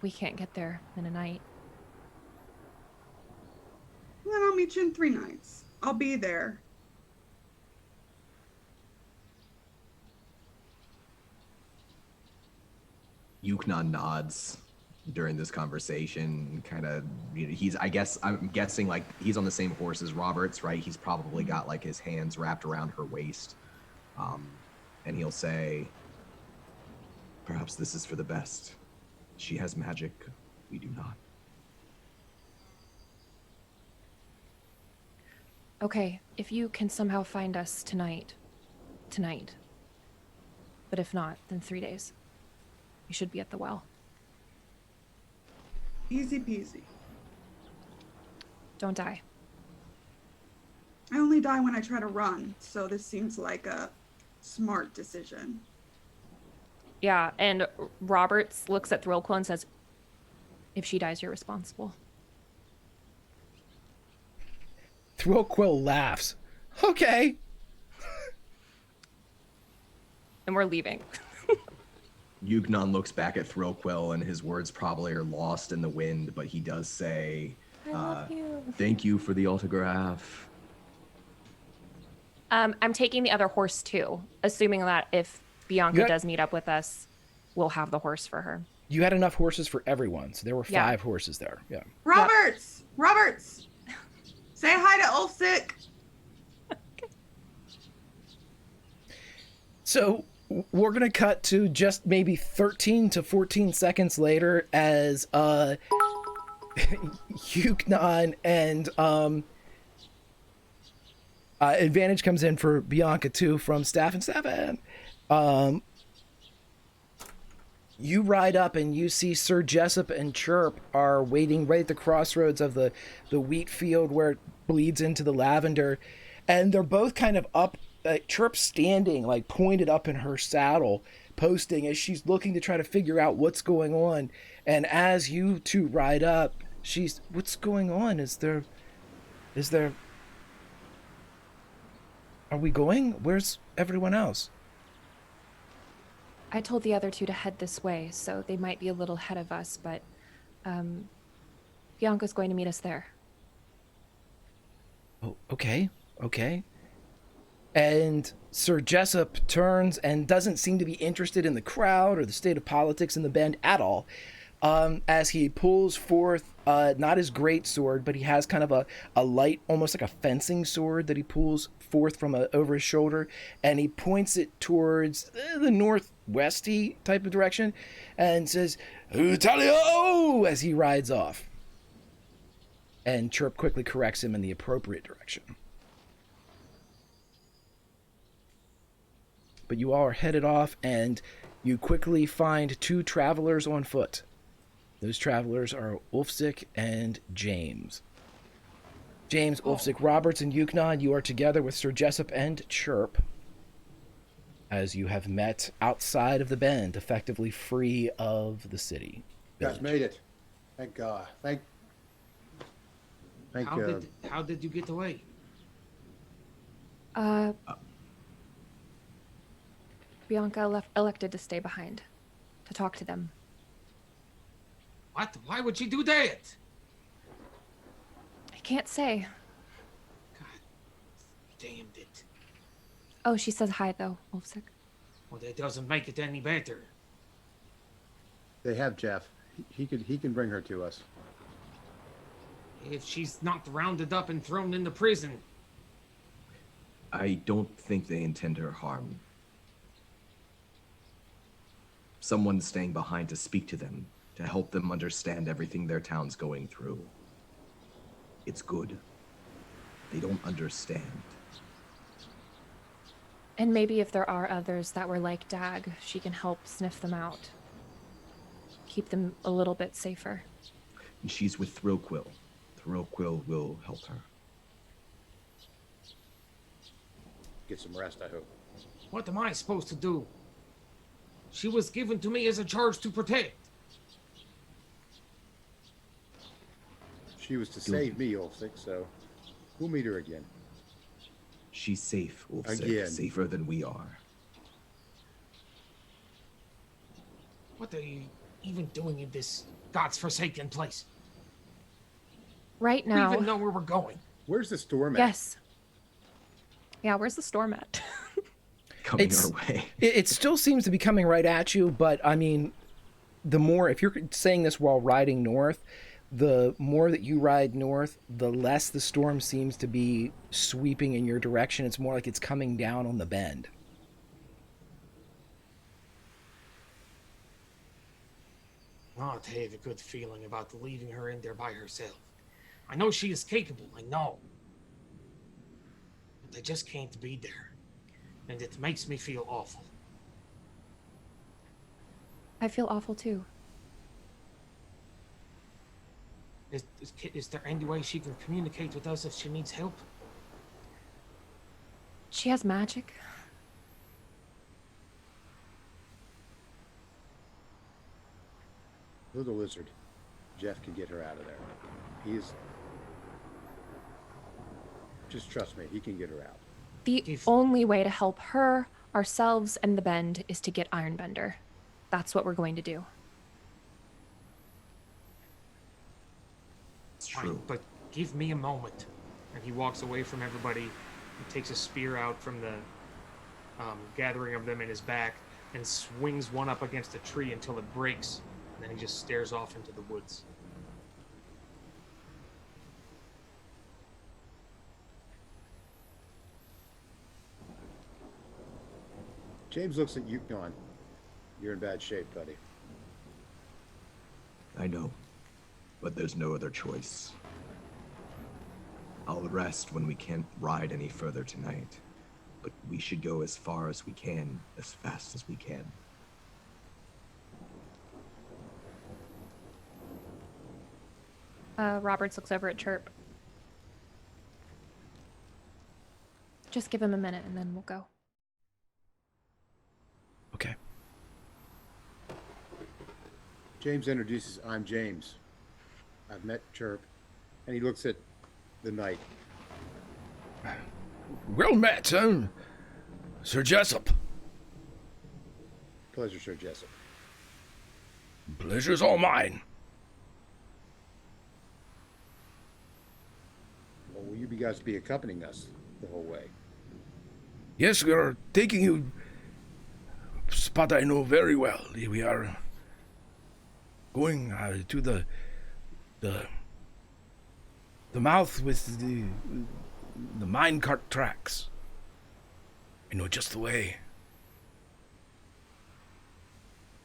We can't get there in a night. Then I'll meet you in 3 nights. I'll be there. Yuknon nods during this conversation, kind of, I'm guessing like he's on the same horse as Roberts, right? He's probably got like his hands wrapped around her waist. And he'll say, "Perhaps this is for the best. She has magic, we do not." Okay, if you can somehow find us tonight. But if not, then 3 days. We should be at the well. Easy peasy. Don't die. I only die when I try to run, so this seems like a smart decision. Yeah, and Roberts looks at Thrillquill and says, if she dies, you're responsible. Thrillquill laughs. Okay. And we're leaving. Yugnon looks back at Thrillquill, and his words probably are lost in the wind, but he does say, I love you. thank you for the autograph. I'm taking the other horse too, assuming that if Bianca does meet up with us, we'll have the horse for her. You had enough horses for everyone, so there were 5 horses there. Yeah. Roberts! Roberts! Say hi to Ulfsick. So we're going to cut to just maybe 13 to 14 seconds later as Yuknon and advantage comes in for Bianca too from Staff and Stefan. You ride up and you see Sir Jessup and Chirp are waiting right at the crossroads of the wheat field where it bleeds into the lavender. And they're both kind of up, Chirp standing, like pointed up in her saddle, posting as she's looking to try to figure out what's going on. And as you two ride up, she's, what's going on? Is there, are we going? Where's everyone else? I told the other two to head this way, so they might be a little ahead of us, but Bianca's going to meet us there. Oh, okay. And Sir Jessup turns and doesn't seem to be interested in the crowd or the state of politics in the bend at all, as he pulls forth not his great sword, but he has kind of a light, almost like a fencing sword that he pulls forth from over his shoulder, and he points it towards the northwesty type of direction and says, "Utalio!" as he rides off. And Chirp quickly corrects him in the appropriate direction. But you all are headed off, and you quickly find 2 travelers on foot. Those travelers are Ulfsick and James. James, Ulfsick, Roberts, and Yuknon, you are together with Sir Jessup and Chirp, as you have met outside of the bend, effectively free of the city. You guys made it. Thank God. Thank How did you get away? Bianca elected to stay behind, to talk to them. What? Why would she do that? I can't say. God damned it. Oh, she says hi, though, Ulfsick. Well, that doesn't make it any better. They have Jeff. He can bring her to us. If she's not rounded up and thrown into prison. I don't think they intend her harm. Someone's staying behind to speak to them, to help them understand everything their town's going through. It's good. They don't understand. And maybe if there are others that were like Dag, she can help sniff them out. Keep them a little bit safer. And she's with Thrillquill. Thrillquill will help her. Get some rest, I hope. What am I supposed to do? She was given to me as a charge to protect. She was to save me, Ulfsick, so we'll meet her again. She's safe, Ulfsick. Again. Safer than we are. What are you even doing in this God's forsaken place? Right We now. even know where we're going. Where's the storm at? Yes. Yeah, where's the storm at? Coming It's- our way. It still seems to be coming right at you, but I mean, the more, if you're saying this while riding north, the more that you ride north, the less the storm seems to be sweeping in your direction. It's more like it's coming down on the bend. Not have a good feeling about leaving her in there by herself. I know she is capable, I know. But I just can't be there. And it makes me feel awful. I feel awful too. Is there any way she can communicate with us if she needs help? She has magic. Little lizard. Jeff can get her out of there. He's... Just trust me, he can get her out. The only way to help her, ourselves, and the Bend is to get Ironbender. That's what we're going to do. It's Fine, true. but give me a moment. And he walks away from everybody and takes a spear out from the gathering of them in his back and swings one up against a tree until it breaks. And then he just stares off into the woods. James looks at Yukon. You're in bad shape, buddy. I know, but there's no other choice. I'll rest when we can't ride any further tonight, but we should go as far as we can, as fast as we can. Roberts looks over at Chirp. Just give him a minute and then we'll go. Okay. James introduces, I'm James. I've met Chirp. And he looks at the knight. Well met, Sir Jessup. Pleasure, Sir Jessup. Pleasure's all mine. Well, will you guys be accompanying us the whole way? Yes, we are taking you a spot I know very well. We are going to the mouth with the minecart tracks. I know just the way.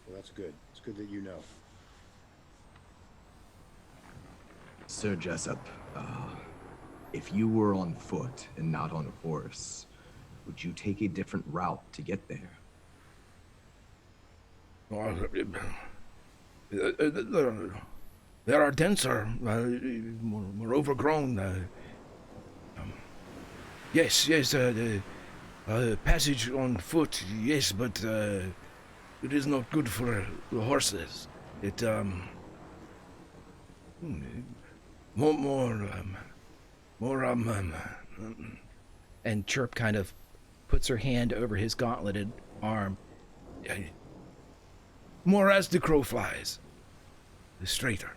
Well, that's good. It's good that you know. Sir Jessup, if you were on foot and not on a horse, would you take a different route to get there? There are denser, more overgrown. Yes, passage on foot, yes, but it is not good for the horses. It and Chirp kind of puts her hand over his gauntleted arm. More as the crow flies, the straighter.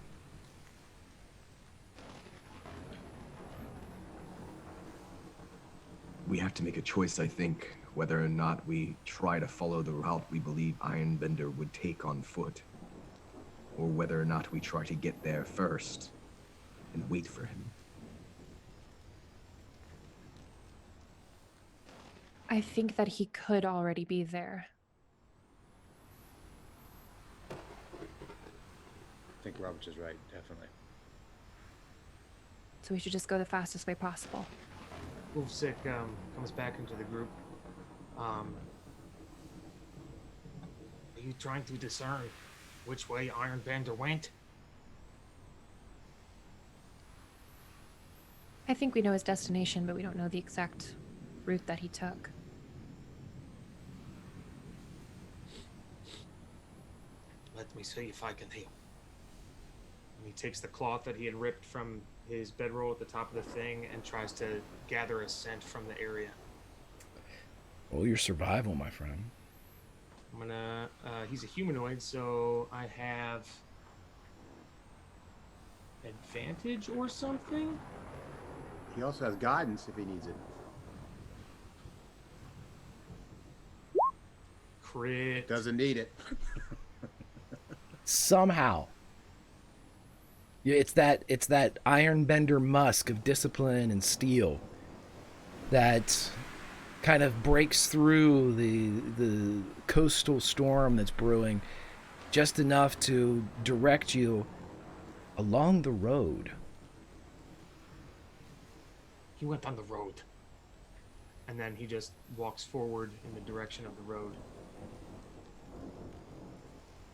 We have to make a choice, I think, whether or not we try to follow the route we believe Ironbender would take on foot, or whether or not we try to get there first and wait for him. I think that he could already be there. I think Roberts is right, definitely. So we should just go the fastest way possible. Wolfsick comes back into the group. Are you trying to discern which way Ironbender went? I think we know his destination, but we don't know the exact route that he took. Let me see if I can help. And he takes the cloth that he had ripped from his bedroll at the top of the thing and tries to gather a scent from the area. Roll your survival, my friend. I'm gonna, he's a humanoid, so I have advantage or something? He also has guidance if he needs it. Crit. Doesn't need it. Somehow. Yeah, it's that Ironbender musk of discipline and steel that kind of breaks through the coastal storm that's brewing just enough to direct you along the road. He went on the road. And then he just walks forward in the direction of the road.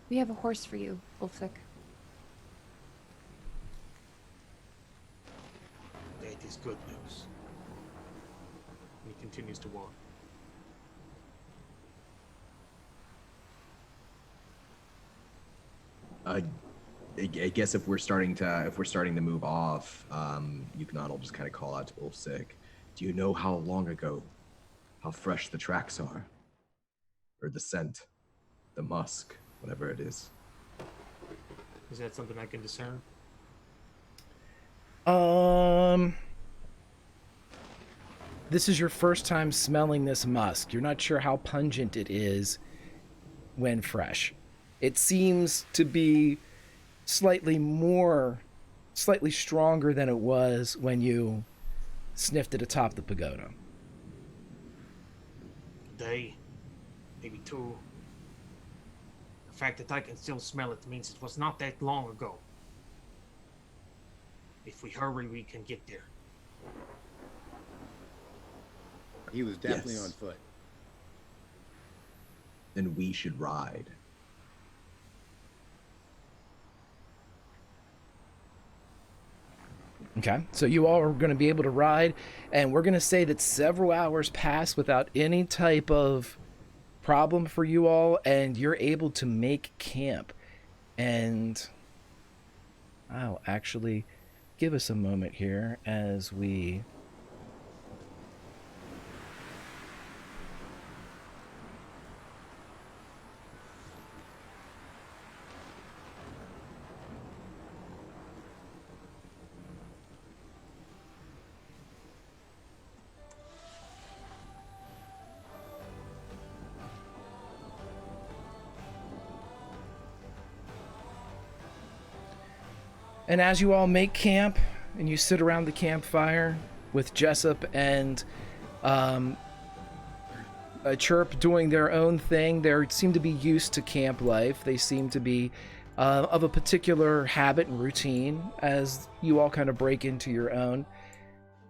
We have a horse for you, Wolfsick. That is good news. And he continues to walk. I guess if we're starting to move off, Yuknon will just kind of call out to Ulfsick. Do you know how long ago, how fresh the tracks are, or the scent, the musk, whatever it is? Is that something I can discern? This is your first time smelling this musk. You're not sure how pungent it is when fresh. It seems to be slightly stronger than it was when you sniffed it atop the pagoda. Day, maybe two. The fact that I can still smell it means it was not that long ago. If we hurry, we can get there. He was definitely Yes. on foot. Then we should ride. Okay, so you all are going to be able to ride, and we're going to say that several hours pass without any type of problem for you all, and you're able to make camp. And I'll actually give us a moment here as we... And as you all make camp and you sit around the campfire with Jessup and Chirp doing their own thing, they seem to be used to camp life. They seem to be of a particular habit and routine as you all kind of break into your own.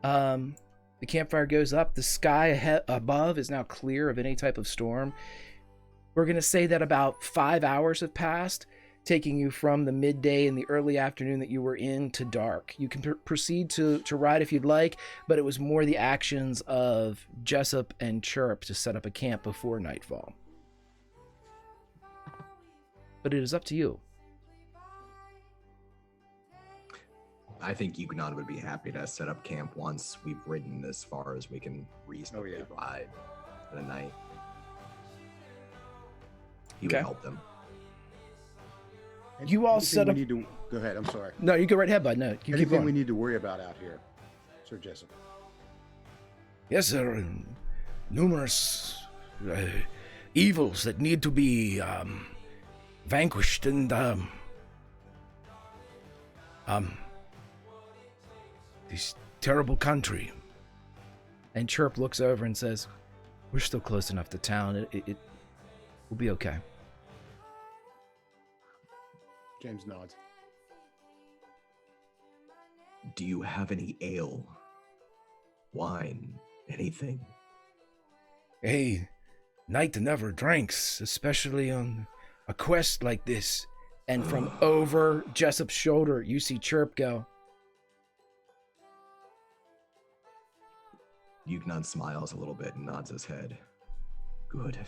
The campfire goes up. The sky above is now clear of any type of storm. We're going to say that about 5 hours have passed, taking you from the midday and the early afternoon that you were in to dark. You can proceed to ride if you'd like, but it was more the actions of Jessup and Chirp to set up a camp before nightfall. But it is up to you. I think Yuknon would be happy to set up camp once we've ridden as far as we can reasonably ride in a night. He would help them. You all Anything set we up... need to... Go ahead, I'm sorry. No, you go right ahead, bud. No, you keep Anything going. we need to worry about out here, Sir Jessup? Yes, there are numerous evils that need to be vanquished, and this terrible country. And Chirp looks over and says, "We're still close enough to town. It will be okay." James nods. Do you have any ale, wine, anything? A knight never drinks, especially on a quest like this. And from over Jessup's shoulder, you see Chirp go, Yuknon smiles a little bit and nods his head. Good.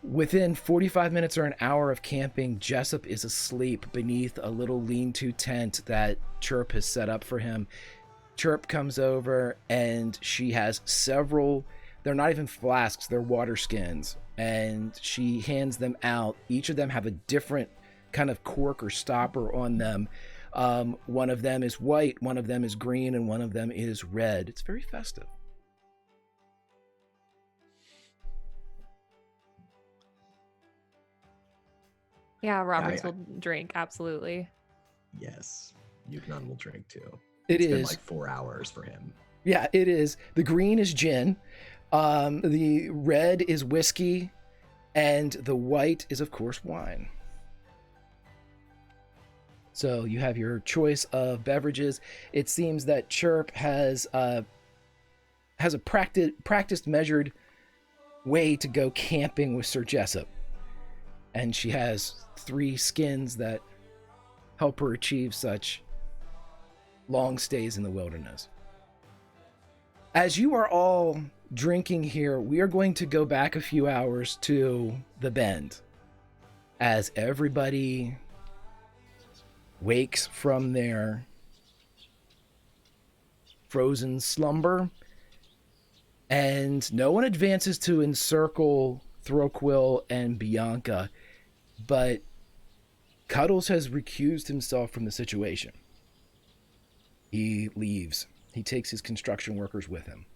Within 45 minutes or an hour of camping, Jessup is asleep beneath a little lean-to tent that Chirp has set up for him. Chirp comes over and she has several, they're not even flasks, they're water skins, and she hands them out. Each of them have a different kind of cork or stopper on them. One of them is white, one of them is green, and one of them is red. It's very festive. Yeah, Roberts will drink, absolutely. Yes. Yuknon will drink too. It's been like 4 hours for him. Yeah, it is. The green is gin. The red is whiskey. And the white is, of course, wine. So you have your choice of beverages. It seems that Chirp has a practiced, measured way to go camping with Sir Jessup. And she has 3 skins that help her achieve such long stays in the wilderness. As you are all drinking here, we are going to go back a few hours to the Bend. As everybody wakes from their frozen slumber, and no one advances to encircle Throquill and Bianca, but Cuddles has recused himself from the situation. He leaves. He takes his construction workers with him.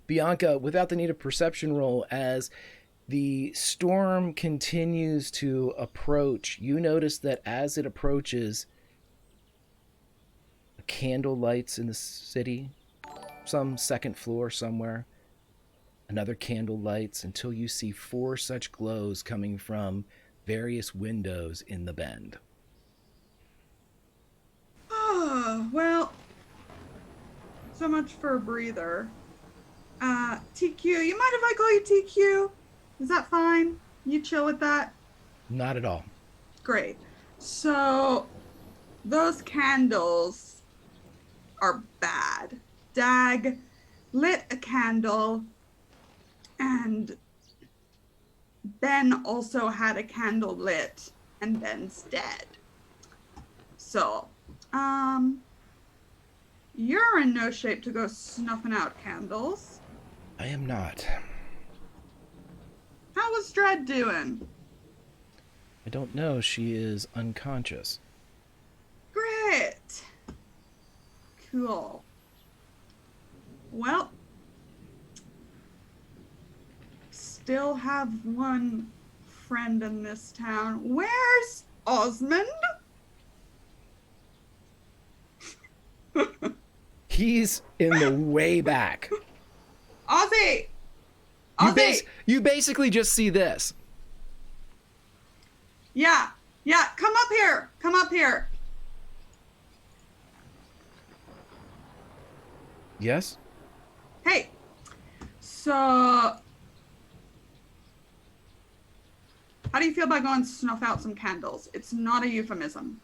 Bianca, without the need of perception roll, as the storm continues to approach, you notice that as it approaches, a candle lights in the city, some second floor somewhere. Another candle lights until you see 4 such glows coming from various windows in the bend. Oh, well, so much for a breather. TQ, you mind if I call you TQ? Is that fine? You chill with that? Not at all. Great. So, those candles are bad. Dag lit a candle, and Ben also had a candle lit, and Ben's dead. So, you're in no shape to go snuffing out candles. I am not. How was Dread doing? I don't know. She is unconscious. Great. Cool. Well, still have one friend in this town. Where's Osmond? He's in the way back. Ozzy! You, Ozzy! you basically just see this. Yeah, come up here. Come up here. Yes? Hey, so how do you feel about going to snuff out some candles? It's not a euphemism.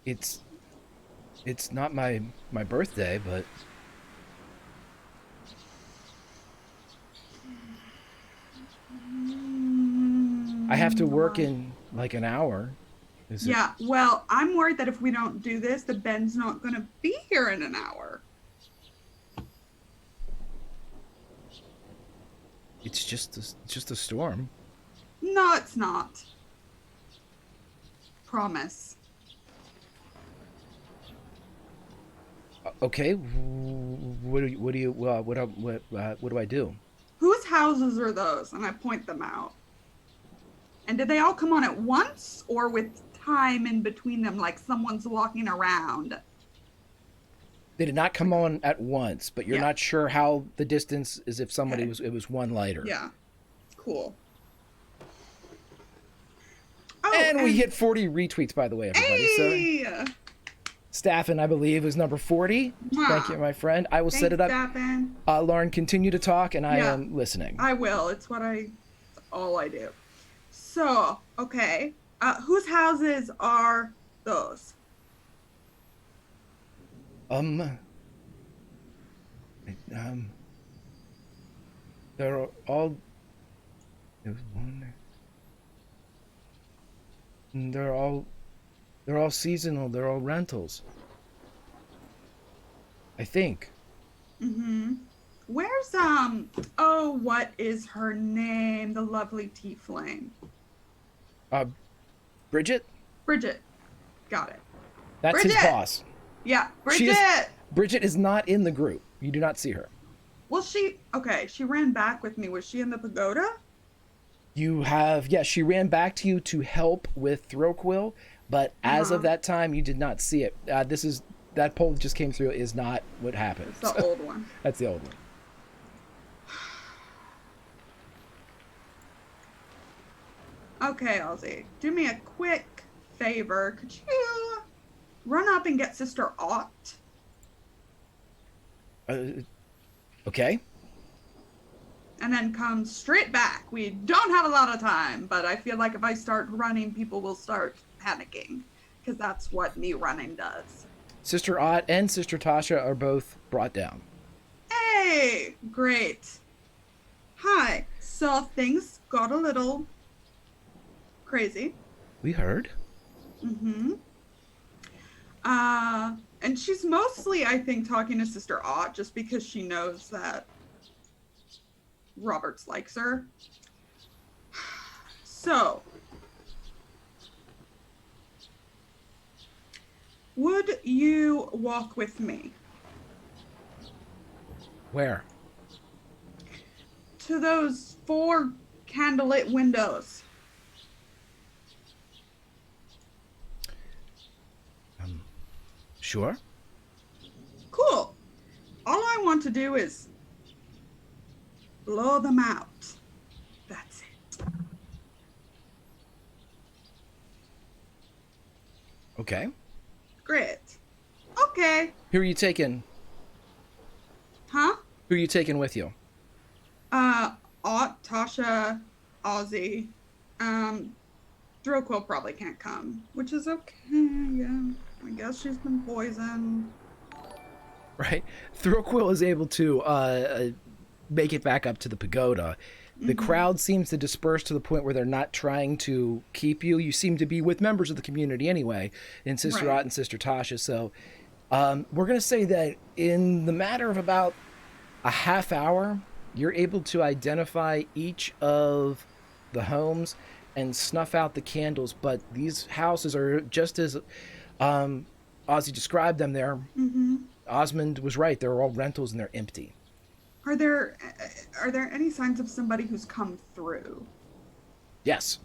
It's not my birthday, but I have to work in like an hour. Yeah, well, I'm worried that if we don't do this, the Ben's not going to be here in an hour. It's just a storm. No, it's not. Promise. Okay. What do I do? Whose houses are those? And I point them out. And did they all come on at once, or with time in between them, like someone's walking around? They did not come on at once, but you're Yeah. not sure how the distance is if somebody Okay. it was one lighter. Yeah. Cool. Oh, And we hit 40 retweets, by the way, everybody. Hey! So Staffin, I believe, is number 40. Mwah. Thank you, my friend. I will set it up. Staffin. Lauren, continue to talk, and I Yeah. am listening. I will. It's all I do. So, okay. Whose houses are those? They're all. There's one. They're all seasonal. They're all rentals. I think. Mm-hmm. Where's, what is her name? The lovely tiefling. Bridget? Bridget. Got it. That's his Bridget! boss. Yeah, Bridget! Bridget is not in the group. You do not see her. Well, she ran back with me. Was she in the pagoda? She ran back to you to help with Throquill, but as of that time, you did not see it. That poll that just came through is not what happened. It's the old one. That's the old one. Okay, Ozzy, do me a quick favor. Could you run up and get Sister Ott? Okay. And then come straight back. We don't have a lot of time, but I feel like if I start running, people will start panicking, because that's what me running does. Sister Ott and Sister Tasha are both brought down. Hey, great. Hi. So things got a little Crazy. We heard. Mm-hmm. And she's mostly, I think, talking to Sister Ott just because she knows that Roberts likes her. So, would you walk with me Where? to those 4 candlelit windows? Sure. Cool. All I want to do is blow them out. That's it. Okay. Great. Okay. Who are you taking? Huh? Who are you taking with you? Ott, Tasha, Ozzy. Drillquill probably can't come, which is okay. Yeah. I guess she's been poisoned. Right. Throquill is able to make it back up to the pagoda. The crowd seems to disperse to the point where they're not trying to keep you. You seem to be with members of the community anyway, in Sister Ott and Sister Tasha. So we're going to say that in the matter of about a half hour, you're able to identify each of the homes and snuff out the candles. But these houses are just as Ozzy described them there. Osmond was right. They're all rentals and they're empty. Are there any signs of somebody who's come through? Yes.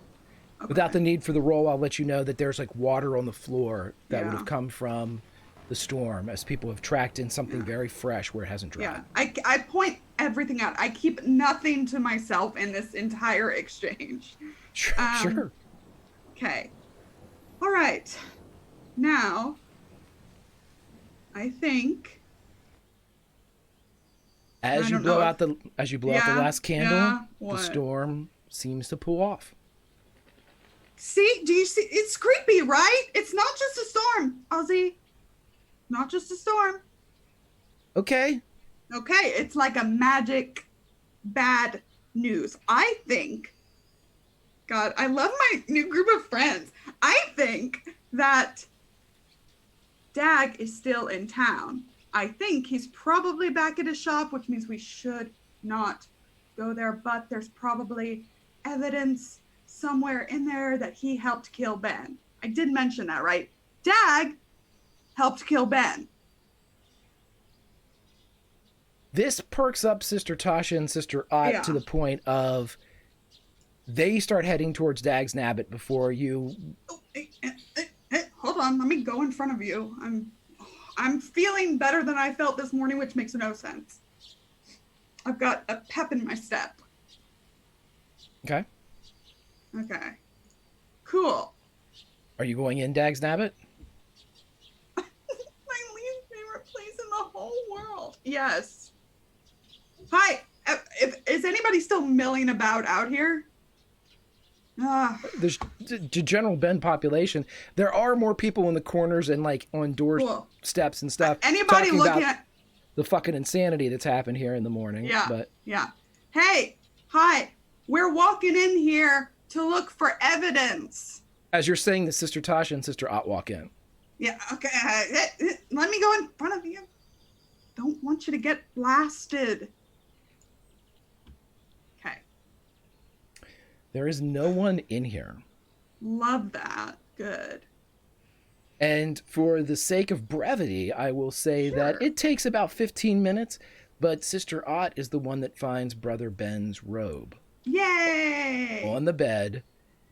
Okay. Without the need for the roll, I'll let you know that there's like water on the floor that would Yeah. have come from the storm as people have tracked in something very fresh where it hasn't dried. Yeah, I point everything out. I keep nothing to myself in this entire exchange. Sure. Okay. All right. Now, I think As I you don't blow know out the last candle, yeah, the what? storm seems to pull off. See, do you see? It's creepy, right? It's not just a storm, Ozzy. Not just a storm. Okay. Okay, it's like a magic bad news. I think, God, I love my new group of friends. I think that Dag is still in town. I think he's probably back at his shop, which means we should not go there, but there's probably evidence somewhere in there that he helped kill Ben. I did mention that, right? Dag helped kill Ben. This perks up Sister Tasha and Sister Ott to the point of they start heading towards Dag's Nabbit before you. Oh, hold on, let me go in front of you. I'm feeling better than I felt this morning, which makes no sense. I've got a pep in my step. Okay. Okay. Cool. Are you going in Dag's Nabbit? My least favorite place in the whole world. Yes. Hi. Is anybody still milling about out here? There's the general Ben population. There are more people in the corners and like on steps and stuff. Anybody looking at the fucking insanity that's happened here in the morning? Yeah. Yeah. Hey. Hi. We're walking in here to look for evidence. As you're saying that, Sister Tasha and Sister Ott walk in. Yeah. Okay. Let me go in front of you. Don't want you to get blasted. Okay. There is no one in here. Love that. Good. And for the sake of brevity, I will say that it takes about 15 minutes, but Sister Ott is the one that finds Brother Ben's robe. Yay! On the bed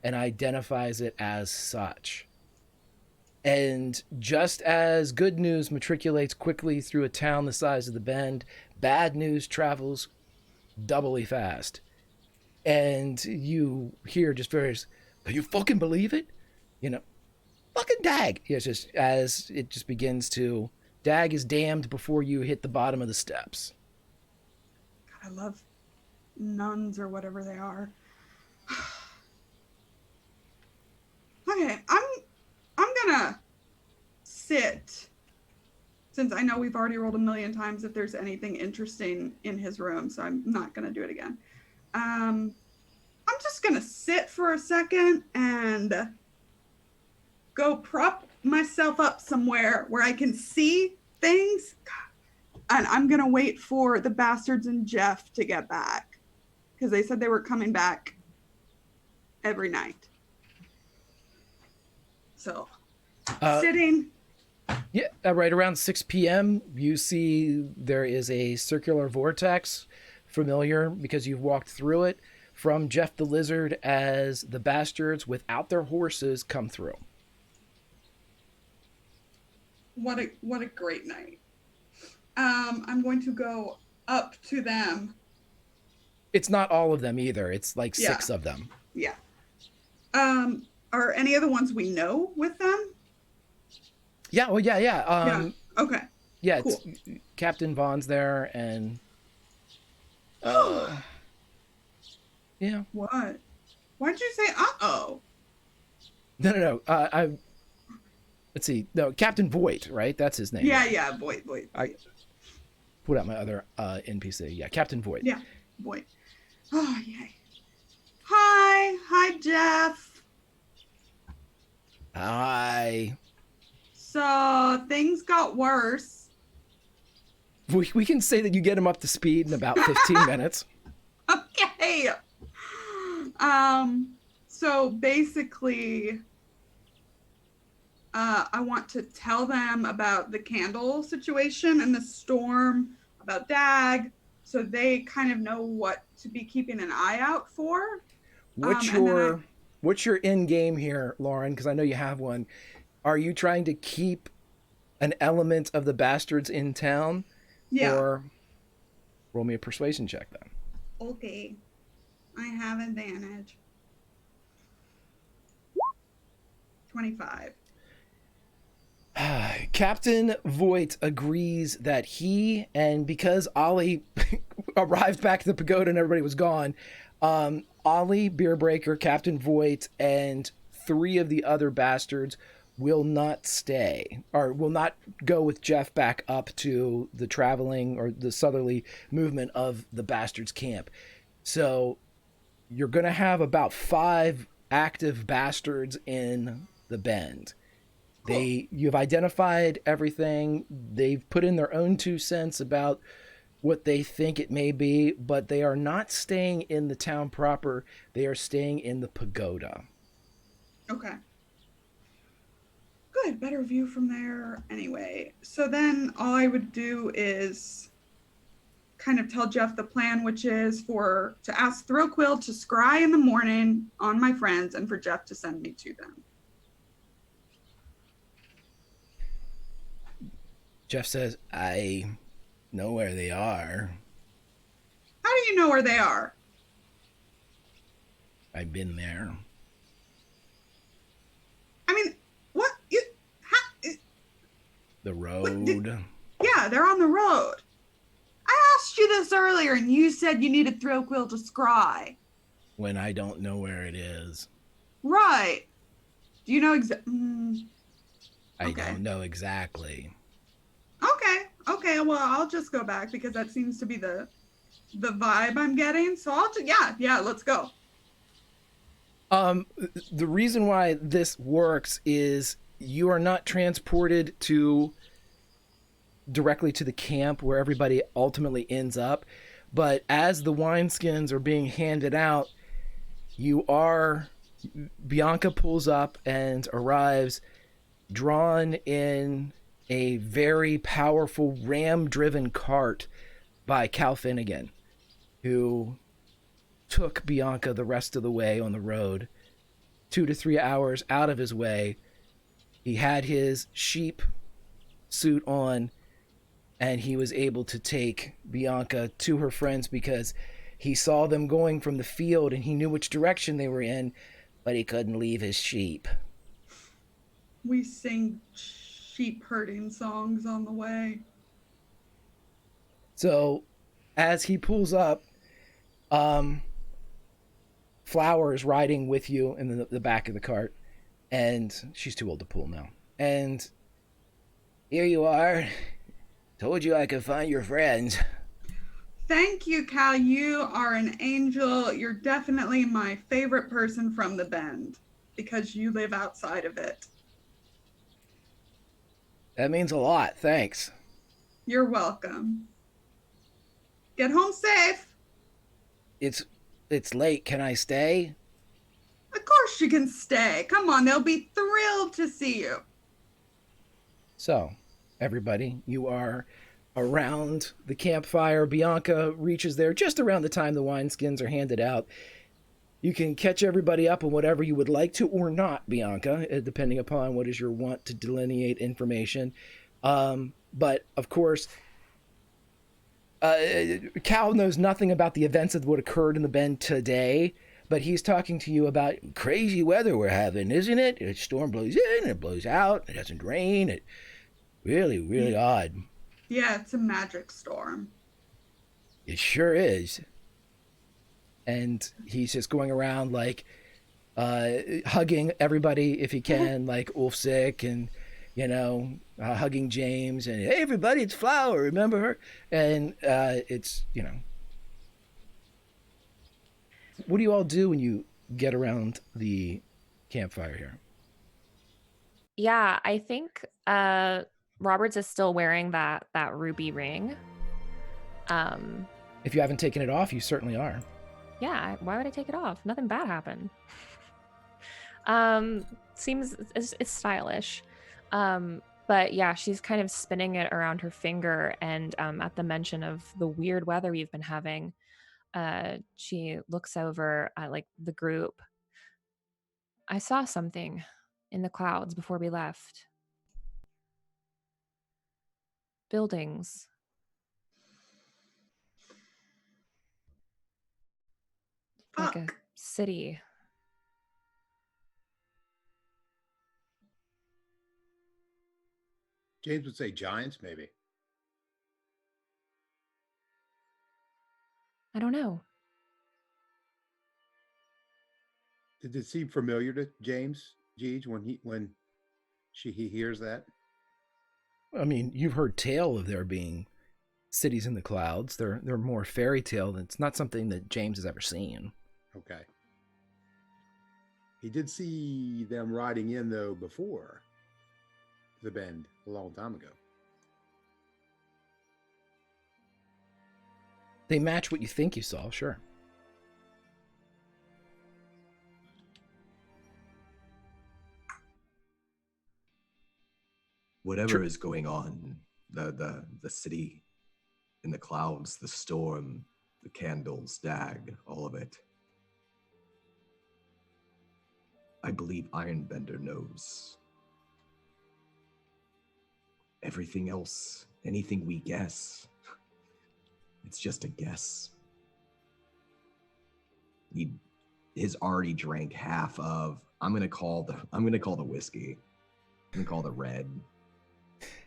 and identifies it as such. And just as good news matriculates quickly through a town the size of the Bend, bad news travels doubly fast. And you hear just various, "Do you fucking believe it?" You know, fucking Dag. It's just as it just begins to, Dag is damned before you hit the bottom of the steps. God, I love nuns or whatever they are. Okay, I'm gonna sit, since I know we've already rolled 1,000,000 times if there's anything interesting in his room, so I'm not gonna do it again. I'm just gonna sit for a second and go prop myself up somewhere where I can see things. And I'm gonna wait for the bastards and Jeff to get back, because they said they were coming back every night. So, sitting. Yeah, right around 6 p.m., you see there is a circular vortex, familiar because you've walked through it, from Jeff the Lizard as the bastards without their horses come through. What a great night. I'm going to go up to them. It's not all of them either. It's like 6 of them. Yeah. Are any of the ones we know with them? Yeah, well, yeah. Yeah. Okay. Yeah, Cool. it's Captain Vaughn's there, and yeah. What? Why'd you say uh-oh? No. Let's see. No, Captain Voight, right? That's his name. Yeah, Voight. I put out my other NPC. Yeah, Captain Voight. Yeah, Voight. Oh, yay. Hi, Jeff. Hi. So things got worse. We can say that you get him up to speed in about 15 minutes. Okay. So basically, I want to tell them about the candle situation and the storm, about Dag, so they kind of know what to be keeping an eye out for. What's your end game here, Lauren? Because I know you have one. Are you trying to keep an element of the bastards in town? Yeah. Or roll me a persuasion check then. Okay. I have advantage. 25. Captain Voight agrees that he, and because Ollie arrived back at the pagoda and everybody was gone, Ollie, Beerbreaker, Captain Voight, and 3 of the other bastards will not stay, or will not go with Jeff back up to the traveling or the southerly movement of the bastards camp. So you're going to have about 5 active bastards in the Bend. You've identified everything. They've put in their own 2 cents about what they think it may be, but they are not staying in the town proper. They are staying in the pagoda. Okay. Good, better view from there. Anyway, so then all I would do is kind of tell Jeff the plan, which is to ask Thrillquill to scry in the morning on my friends and for Jeff to send me to them. Jeff says, I know where they are. How do you know where they are? I've been there. I mean, what? The road. Yeah, they're on the road. I asked you this earlier, and you said you needed Thrillquill to scry. When I don't know where it is. Right. Do you know I don't know exactly. Okay, well, I'll just go back because that seems to be the vibe I'm getting. So yeah, let's go. The reason why this works is you are not transported directly to the camp where everybody ultimately ends up, but as the wineskins are being handed out, Bianca pulls up and arrives drawn in a very powerful ram-driven cart by Cal Finnegan, who took Bianca the rest of the way on the road, 2 to 3 hours out of his way. He had his sheep suit on, and he was able to take Bianca to her friends because he saw them going from the field and he knew which direction they were in, but he couldn't leave his sheep. We sing sheep herding songs on the way. So as he pulls up, Flower is riding with you in the back of the cart, and she's too old to pull now. And here you are. Told you I could find your friends. Thank you, Cal. You are an angel. You're definitely my favorite person from the Bend because you live outside of it. That means a lot. Thanks. You're welcome. Get home safe. It's late. Can I stay? Of course you can stay. Come on, they'll be thrilled to see you. So, everybody, you are around the campfire. Bianca reaches there just around the time the wineskins are handed out. You can catch everybody up on whatever you would like to or not, Bianca, depending upon what is your want to delineate information. But, of course, Cal knows nothing about the events of what occurred in the Bend today, but he's talking to you about crazy weather we're having, isn't it? A storm blows in, it blows out, it doesn't rain. It really, really odd. Yeah, it's a magic storm. It sure is. And he's just going around like hugging everybody if he can, like Ulfsick and, hugging James and, hey, everybody, it's Flower, remember her? And it's, what do you all do when you get around the campfire here? Yeah, I think Roberts is still wearing that ruby ring. If you haven't taken it off, you certainly are. Yeah, why would I take it off? Nothing bad happened. Seems it's stylish. But yeah, she's kind of spinning it around her finger, and at the mention of the weird weather we've been having, she looks over at like the group. I saw something in the clouds before we left. Buildings. Like a city. James would say giants, maybe. I don't know. Did it seem familiar to James, Jeej, when he hears that? I mean, you've heard tale of there being cities in the clouds. They're more fairy tale. It's not something that James has ever seen. Okay. He did see them riding in, though, before the Bend a long time ago. They match what you think you saw, sure. Whatever is going on, the city in the clouds, the storm, the candles, Dag, all of it. I believe Ironbender knows. Everything else, anything we guess, it's just a guess. He has already drank half of. I'm gonna call the whiskey. I'm gonna call the red.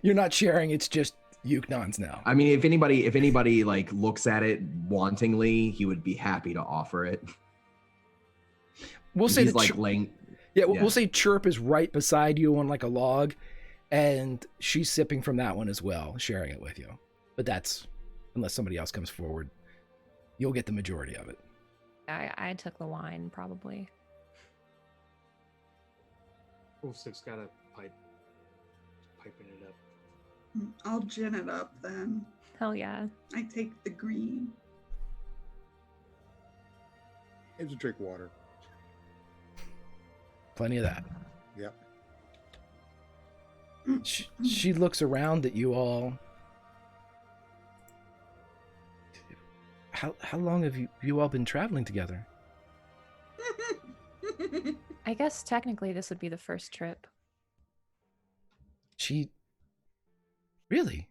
You're not sharing. It's just Yuknon's now. I mean, if anybody like looks at it wantingly, he would be happy to offer it. We'll say he's that like laying. Yeah, we'll say Chirp is right beside you on like a log, and she's sipping from that one as well, sharing it with you. But that's unless somebody else comes forward, you'll get the majority of it. I took the wine probably. Ulfsick's got a pipe. Piping it up. I'll gin it up then. Hell yeah. I take the green. It's a drink water. Plenty of that. Yep. She looks around at you all. How long have you all been traveling together? I guess technically this would be the first trip. Really?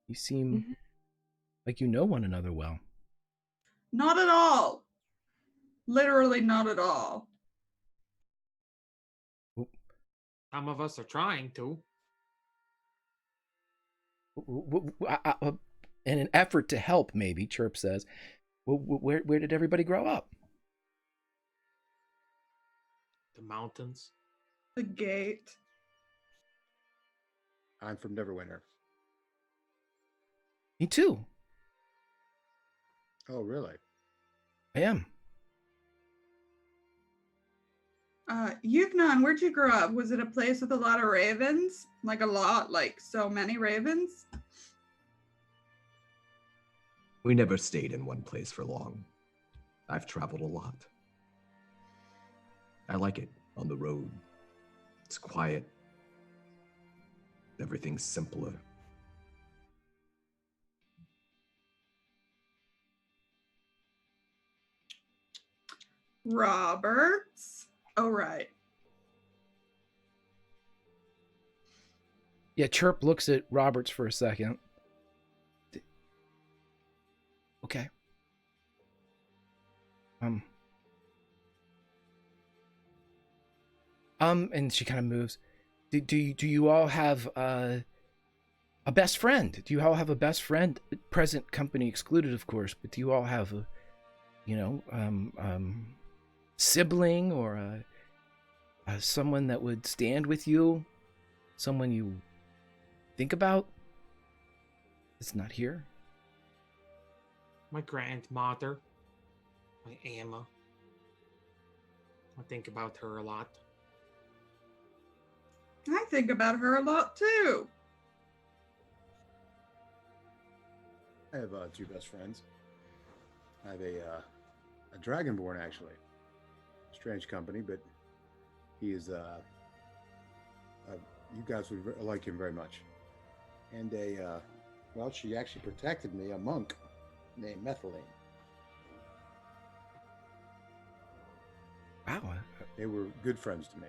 You seem like you know one another well. Not at all. Literally not at all. Some of us are trying to. In an effort to help, maybe, Chirp says, where did everybody grow up? The mountains. The gate. I'm from Neverwinter. Me too. Oh, really? I am. Yuknon, where'd you grow up? Was it a place with a lot of ravens? Like a lot, like so many ravens? We never stayed in one place for long. I've traveled a lot. I like it on the road. It's quiet. Everything's simpler. Roberts. Oh, right. Yeah, Chirp looks at Roberts for a second. Okay. And she kind of moves. Do you all have a best friend? Do you all have a best friend? Present company excluded, of course. But do you all have a, sibling or someone that would stand with you? Someone you think about? It's not here. My grandmother, my Emma. I think about her a lot. I think about her a lot too. I have two best friends. I have a dragonborn, actually. Strange company, but he is you guys would like him very much. And she actually protected me, a monk named Methylene. Wow. They were good friends to me.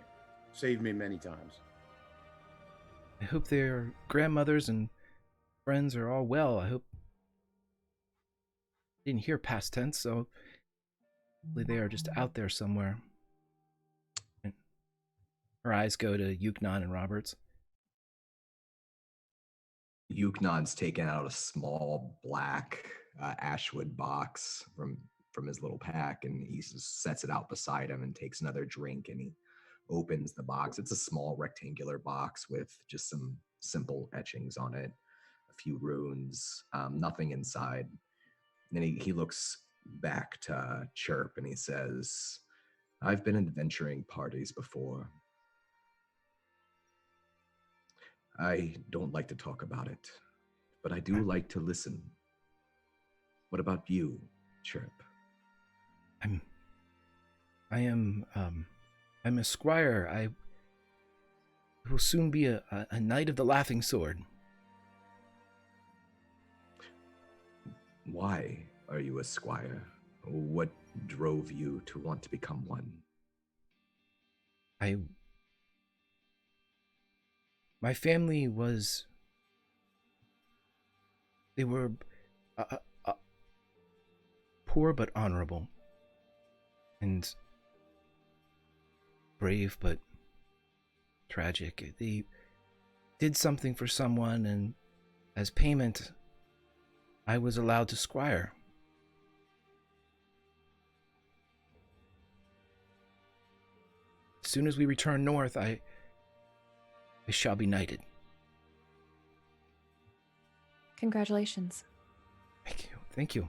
Saved me many times. I hope their grandmothers and friends are all well. I hope. Didn't hear past tense, so hopefully they are just out there somewhere. And her eyes go to Yuknon and Roberts. Yuknon's taken out a small black ashwood box from his little pack, and he just sets it out beside him and takes another drink, and he opens the box. It's a small rectangular box with just some simple etchings on it, a few runes, nothing inside. And then he looks back to Chirp and he says, I've been in adventuring parties before. I don't like to talk about it, but I do like to listen. What about you, Chirp? I'm a squire. I will soon be a knight of the Laughing Sword. Why are you a squire? What drove you to want to become one? My family was... They were poor but honorable. And brave but tragic. They did something for someone, and as payment, I was allowed to squire. As soon as we return north, I shall be knighted. Congratulations. Thank you. Thank you.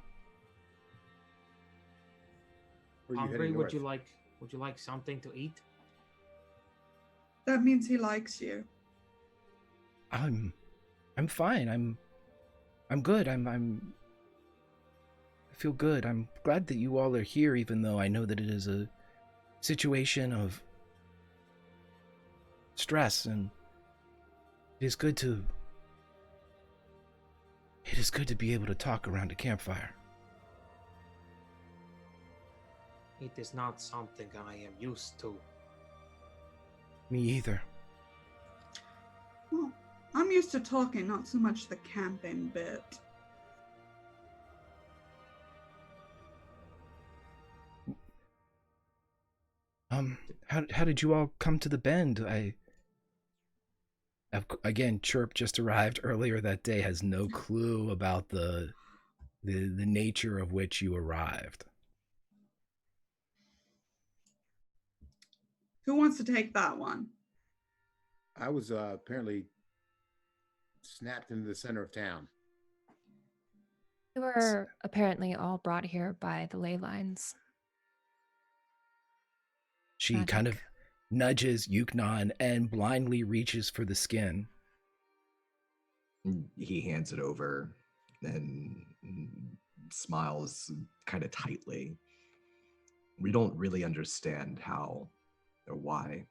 Where are you Hungry? heading Would north? you like something to eat? That means he likes you. I'm fine. I'm good. I feel good. I'm glad that you all are here, even though I know that it is a situation of stress, and it is good to be able to talk around a campfire. It is not something I am used to. Me either. Well, I'm used to talking, not so much the camping bit. How did you all come to the Bend? Again, Chirp just arrived earlier that day, has no clue about the nature of which you arrived. Who wants to take that one? I was apparently snapped into the center of town. We were apparently all brought here by the ley lines. She kind of Magic. nudges Yuknon and blindly reaches for the skin. He hands it over and smiles kind of tightly. We don't really understand how or why.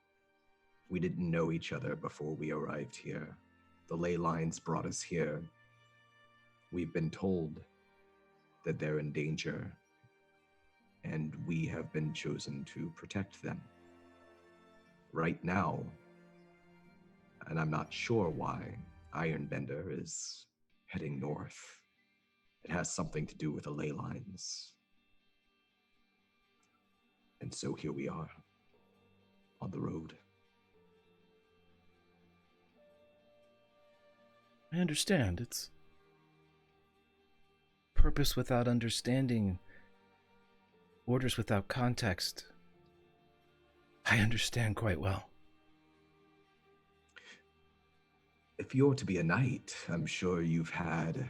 We didn't know each other before we arrived here. The ley lines brought us here. We've been told that they're in danger, and we have been chosen to protect them. Right now, and I'm not sure why, Ironbender is heading north. It has something to do with the ley lines. And so here we are, on the road. I understand. It's purpose without understanding, orders without context. I understand quite well. If you're to be a knight, I'm sure you've had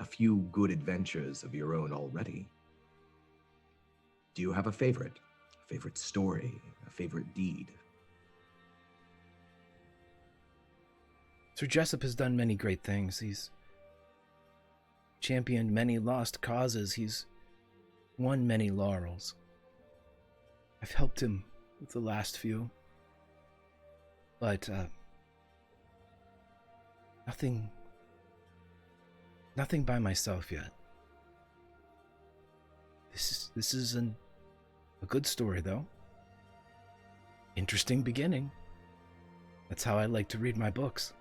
a few good adventures of your own already. Do you have a favorite? A favorite story? A favorite deed? Sir Jessup has done many great things. He's championed many lost causes. He's won many laurels. I've helped him with the last few. But, nothing by myself yet. This is a good story, though. Interesting beginning. That's how I like to read my books.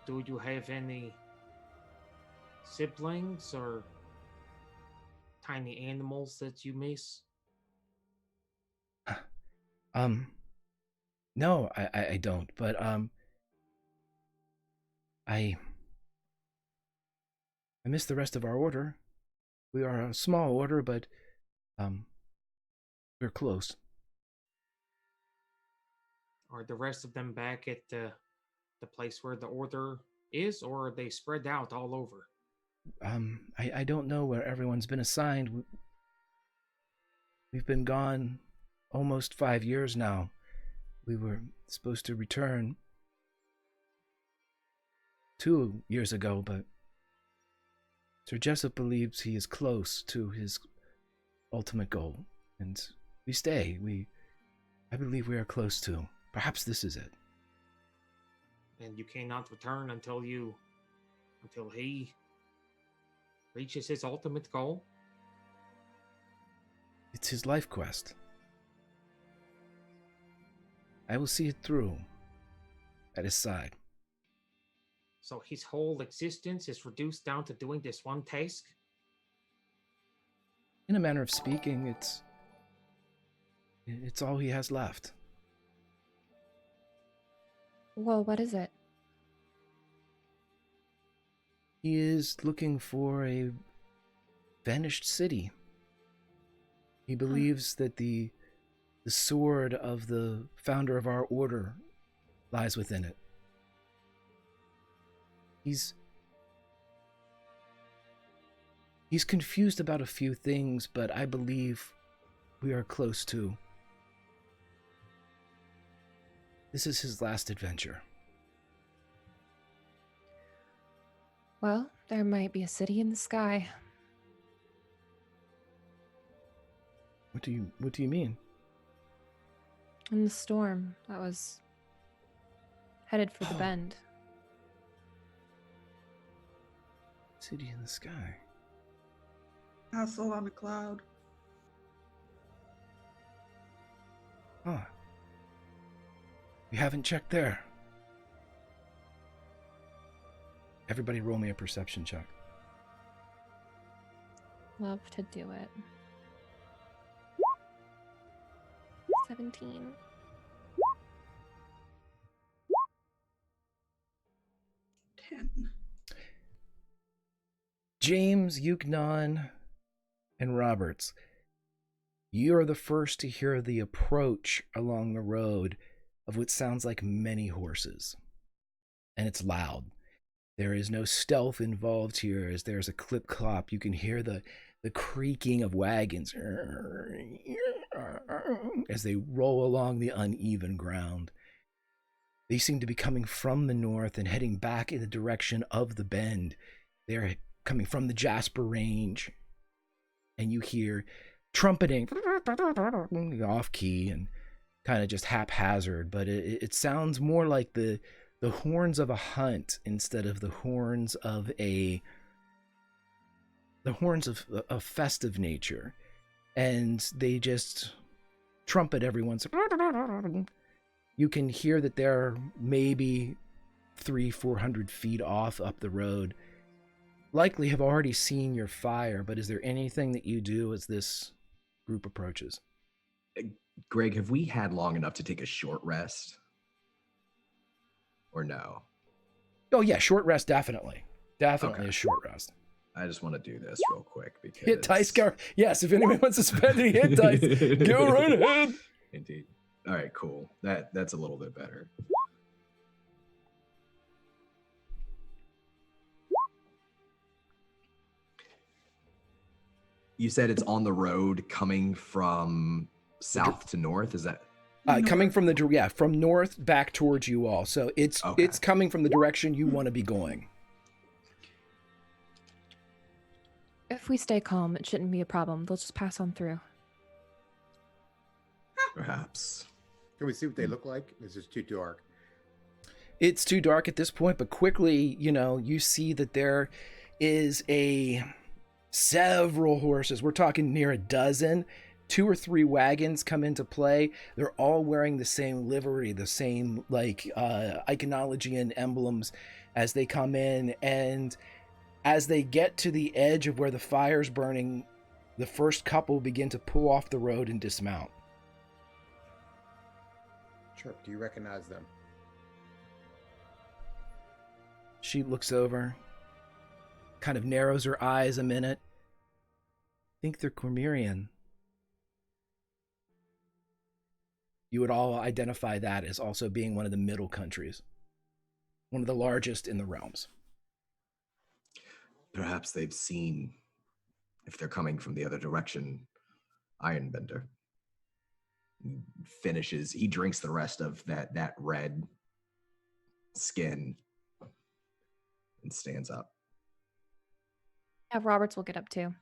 Do you have any siblings or tiny animals that you miss? No, I don't, but, I miss the rest of our order. We are a small order, but, we're close. Are the rest of them back at the place where the order is, or are they spread out all over? I don't know where everyone's been assigned. We've been gone almost 5 years now. We were supposed to return 2 years ago, but Sir Jessup believes he is close to his ultimate goal, and we stay. I believe we are close to. Perhaps this is it. And you cannot return until he reaches his ultimate goal? It's his life quest. I will see it through at his side. So his whole existence is reduced down to doing this one task? In a manner of speaking, it's all he has left. Well, what is it? He is looking for a vanished city. He believes that the sword of the founder of our order lies within it. He's confused about a few things, but I believe we are close to. This is his last adventure. Well, there might be a city in the sky. What do you mean? In the storm that was headed for the bend. City in the sky. Castle on a cloud. Huh. We haven't checked there. Everybody roll me a perception check. Love to do it. 17. James, Yuknon, and Roberts. you're the first to hear the approach along the road of what sounds like many horses. And it's loud. There is no stealth involved here, as there's a clip-clop. You can hear the creaking of wagons as they roll along the uneven ground. They seem to be coming from the north and heading back in the direction of the bend. They're coming from the Jasper Range. And you hear trumpeting off key and kind of just haphazard, but it sounds more like the horns of a hunt instead of the horns of a festive nature. And they just trumpet every once. You can hear that they're maybe 300-400 feet off up the road. Likely have already seen your fire, but is there anything that you do as this group approaches? Greg, have we had long enough to take a short rest? Or no? Oh yeah, short rest, definitely. Definitely Okay. A short rest. I just want to do this real quick because Hit dice, yes, if anyone wants to spend any hit dice, go right ahead. Indeed. All right, cool. That's a little bit better. You said it's on the road coming from south to north. Is that Coming from from north back towards you all. So it's coming from the direction you want to be going. If we stay calm, it shouldn't be a problem. They'll just pass on through. perhaps? Can we see what they look like? This is too dark. It's too dark at this point, but quickly, you see that there is several horses. We're talking near a dozen. 2 or 3 wagons come into play. They're all wearing the same livery, the same iconology and emblems as they come in. And as they get to the edge of where the fire's burning, the first couple begin to pull off the road and dismount. Chirp, do you recognize them? She looks over, kind of narrows her eyes a minute. Think they're Cormyrean. You would all identify that as also being one of the middle countries, one of the largest in the realms. Perhaps they've seen, if they're coming from the other direction, Ironbender. He drinks the rest of that red skin and stands up. Yeah, Roberts will get up too.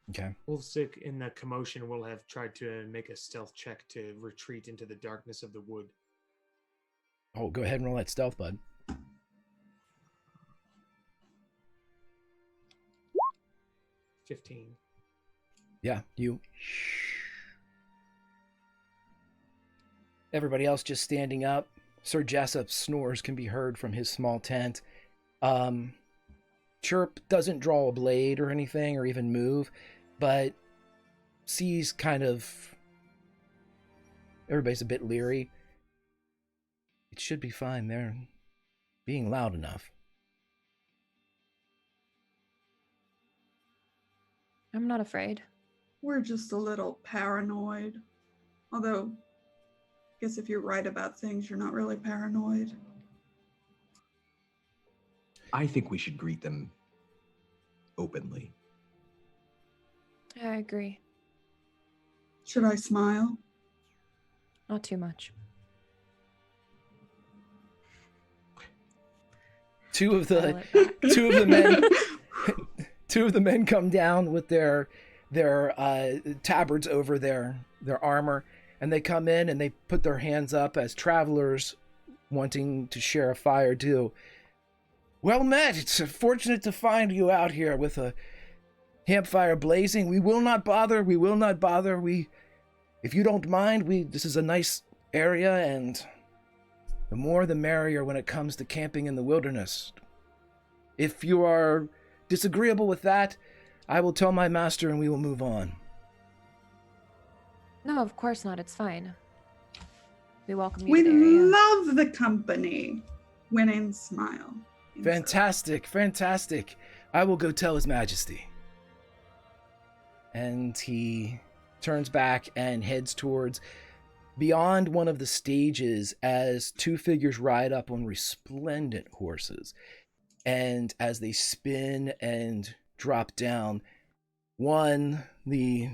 Okay. Wolfsick, in the commotion, will have tried to make a stealth check to retreat into the darkness of the wood. Oh, go ahead and roll that stealth, bud. 15. Yeah, you. Everybody else just standing up. Sir Jessup's snores can be heard from his small tent. Chirp doesn't draw a blade or anything or even move, but sees kind of... Everybody's a bit leery. It should be fine. They're being loud enough. I'm not afraid. We're just a little paranoid. Although, I guess if you're right about things, you're not really paranoid. I think we should greet them openly. I agree. Should I smile? Not too much. Two of the men come down with their tabards over their armor, and they come in and they put their hands up as travelers wanting to share a fire do. Well met. It's fortunate to find you out here with a campfire blazing. We will not bother. If you don't mind, this is a nice area, and the more the merrier when it comes to camping in the wilderness. If you are disagreeable with that, I will tell my master and we will move on. No, of course not. It's fine. We welcome you We to the area. love the company. Winning smile. Fantastic. I will go tell His Majesty. and he turns back and heads towards beyond one of the stages as two figures ride up on resplendent horses. And as they spin and drop down, one, the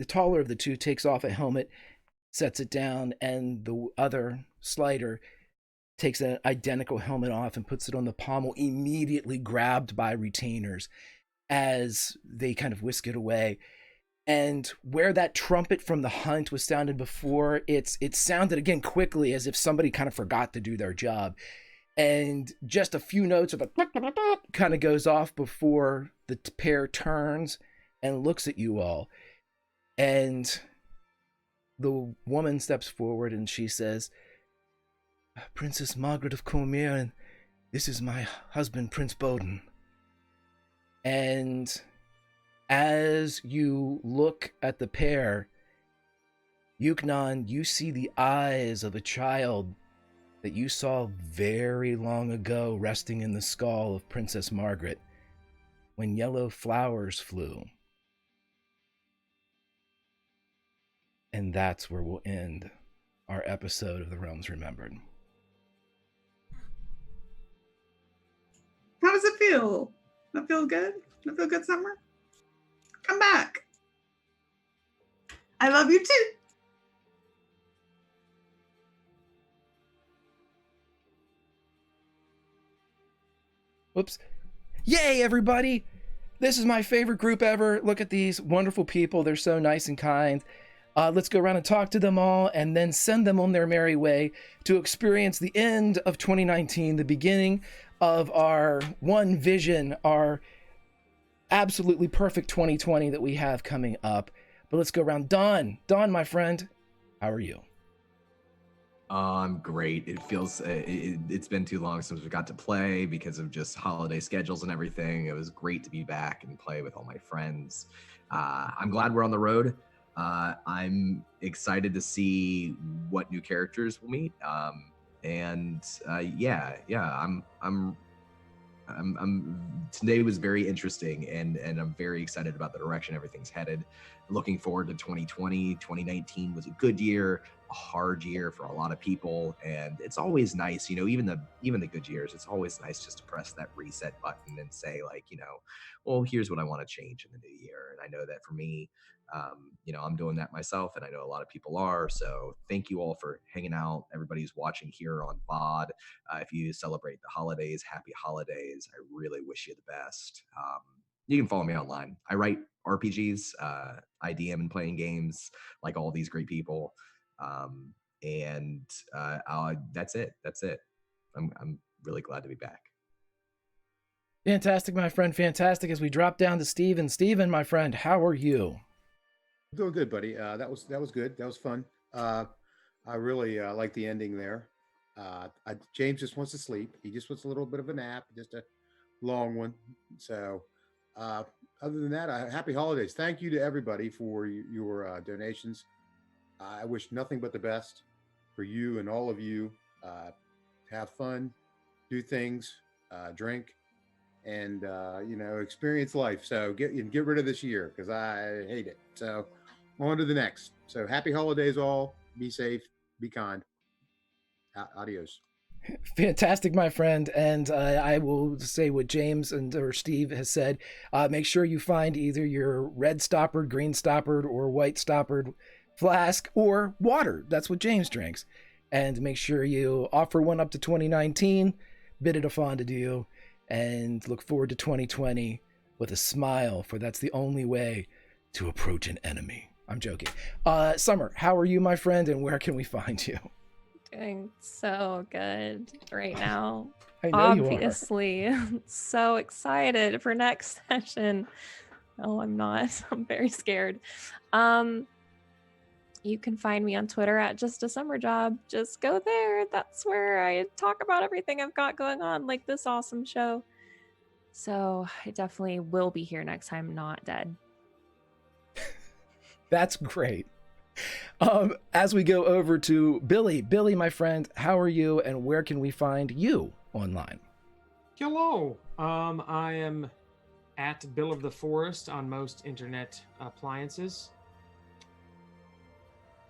taller of the two, takes off a helmet, sets it down, and the other, slighter, takes an identical helmet off and puts it on the pommel, immediately grabbed by retainers as they kind of whisk it away. And where that trumpet from the hunt was sounded before, it sounded again quickly as if somebody kind of forgot to do their job. And just a few notes of a kind of goes off before the pair turns and looks at you all. And the woman steps forward and she says, "Princess Margaret of Cormier, and this is my husband, Prince Bowden." And as you look at the pair, Yuknon, you see the eyes of a child that you saw very long ago resting in the skull of Princess Margaret when yellow flowers flew. And that's where we'll end our episode of The Realms Remembered. How does it feel? That feel good? That feel good, Summer? Come back. I love you too. Whoops. Yay, everybody! This is my favorite group ever. Look at these wonderful people. They're so nice and kind. Let's go around and talk to them all and then send them on their merry way to experience the end of 2019, the beginning of our one vision, our absolutely perfect 2020 that we have coming up. But let's go around. Don, my friend, how are you? I'm great. It feels, it's been too long since we got to play because of just holiday schedules and everything. It was great to be back and play with all my friends. I'm glad we're on the road. I'm excited to see what new characters we'll meet. Today was very interesting, and I'm very excited about the direction everything's headed. Looking forward to 2020. 2019 was a good year, a hard year for a lot of people, and it's always nice, even the good years, it's always nice just to press that reset button and say, like, well, here's what I want to change in the new year. And I know that for me, I'm doing that myself, and I know a lot of people are. So thank you all for hanging out. Everybody's watching here on VOD. If you celebrate the holidays, happy holidays. I really wish you the best. You can follow me online. I write RPGs. I DM and playing games like all these great people. That's it. I'm really glad to be back. Fantastic, my friend. Fantastic. As we drop down to Steven. Steven, my friend, how are you? Doing good, buddy. That was good. That was fun. I really like the ending there. James just wants to sleep. He just wants a little bit of a nap, just a long one. So other than that, happy holidays. Thank you to everybody for your donations. I wish nothing but the best for you and all of you. Have fun, do things, drink, and experience life. So get rid of this year because I hate it. So on to the next. So happy holidays all. Be safe, be kind. Adios. Fantastic, my friend. And I will say what James or Steve has said. Make sure you find either your red stoppered, green stoppered, or white stoppered flask or water. That's what James drinks. And make sure you offer one up to 2019. Bid it a fondue. And look forward to 2020 with a smile, for that's the only way to approach an enemy. I'm joking. Summer, how are you, my friend, and where can we find you? Doing so good right now. I know Obviously. So excited for next session. No, I'm not. I'm very scared. You can find me on Twitter at Just a Summer Job. Just go there. That's where I talk about everything I've got going on, like this awesome show. So I definitely will be here next time, not dead. That's great. As we go over to Billy, my friend, how are you, and where can we find you online? Hello. I am at Bill of the Forest on most internet appliances.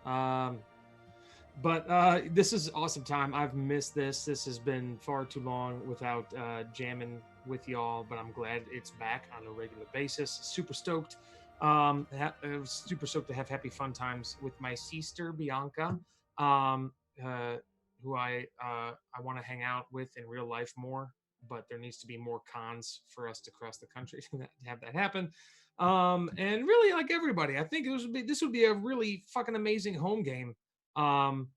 But this is awesome time. I've missed this. This has been far too long without jamming with y'all, but I'm glad it's back on a regular basis. Super stoked. Super stoked to have happy fun times with my sister Bianca, who I want to hang out with in real life more. But there needs to be more cons for us to cross the country to have that happen. And really, like everybody, I think this would be a really fucking amazing home game. And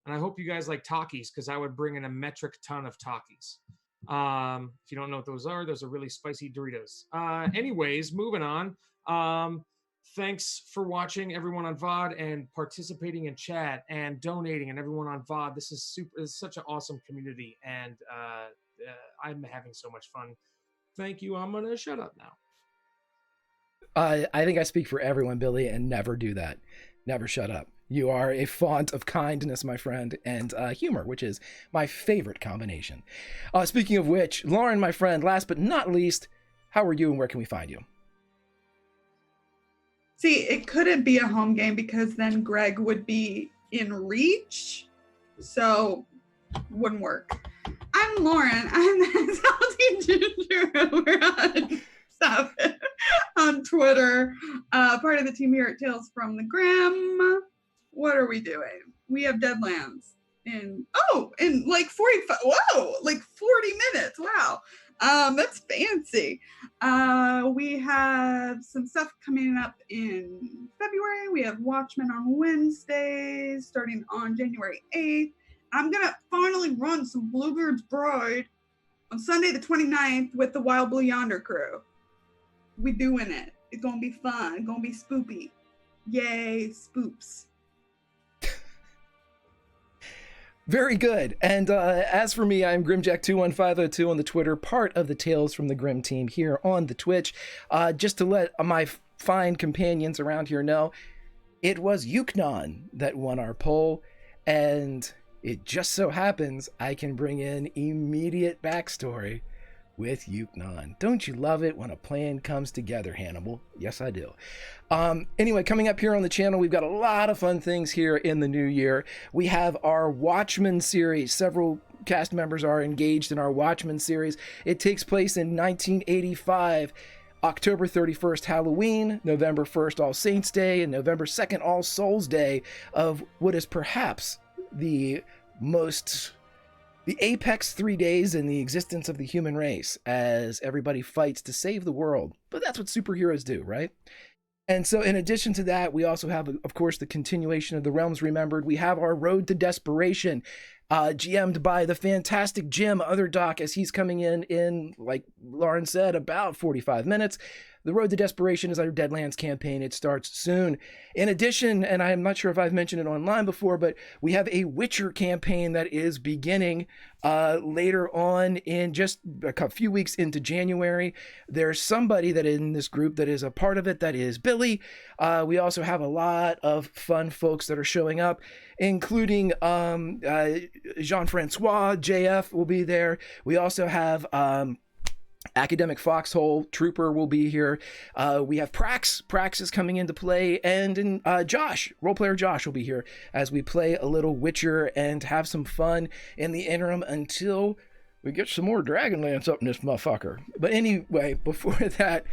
I hope you guys like Takis, because I would bring in a metric ton of Takis. If you don't know what those are really spicy Doritos. Anyways, moving on. Thanks for watching, everyone on VOD, and participating in chat and donating, and everyone on VOD. This is such an awesome community, and I'm having so much fun. Thank you. I'm gonna shut up now. I think I speak for everyone, Billy, and never do that. Never shut up. You are a font of kindness, my friend, and humor, which is my favorite combination. Speaking of which, Lauren, my friend, last but not least, how are you and where can we find you? See, it couldn't be a home game because then Greg would be in reach, so wouldn't work. I'm Lauren. I'm the Salty Ginger over on Twitter. Part of the team here at Tales from the Grim. What are we doing? We have Deadlands in like 45. Whoa, like 40 minutes. Wow. That's fancy. We have some stuff coming up in February. We have Watchmen on Wednesdays, starting on January 8th. I'm gonna finally run some Bluebeard's Bride on Sunday the 29th with the Wild Blue Yonder crew. We doing it. It's gonna be fun. It's gonna be spoopy. Yay, spoops. Very good. And as for me, I'm Grimjack21502 on the Twitter, part of the Tales from the Grim team here on the Twitch. Just to let my fine companions around here know, it was Yuknon that won our poll, and it just so happens I can bring in immediate backstory with Yuknon. Don't you love it when a plan comes together, Hannibal? Yes, I do. Anyway, coming up here on the channel, we've got a lot of fun things here in the new year. We have our Watchmen series. Several cast members are engaged in our Watchmen series. It takes place in 1985. October 31st, Halloween, November 1st, All Saints Day, and November 2nd, All Souls Day of what is perhaps the apex 3 days in the existence of the human race as everybody fights to save the world. But that's what superheroes do, right? And so in addition to that, we also have, of course, the continuation of the Realms Remembered. We have our Road to Desperation, GM'd by the fantastic Jim Otherdock, as he's coming in, like Lauren said, about 45 minutes. The Road to Desperation is our Deadlands campaign. It starts soon. In addition, and I'm not sure if I've mentioned it online before, but we have a Witcher campaign that is beginning later on in just a few weeks into January. There's somebody that in this group that is a part of it, that is Billy. We also have a lot of fun folks that are showing up, including Jean-Francois, JF will be there. We also have Academic Foxhole Trooper will be here. We have Prax. Prax is coming into play, and Josh, roleplayer Josh, will be here as we play a little Witcher and have some fun in the interim until we get some more Dragonlance up in this motherfucker. But anyway, before that,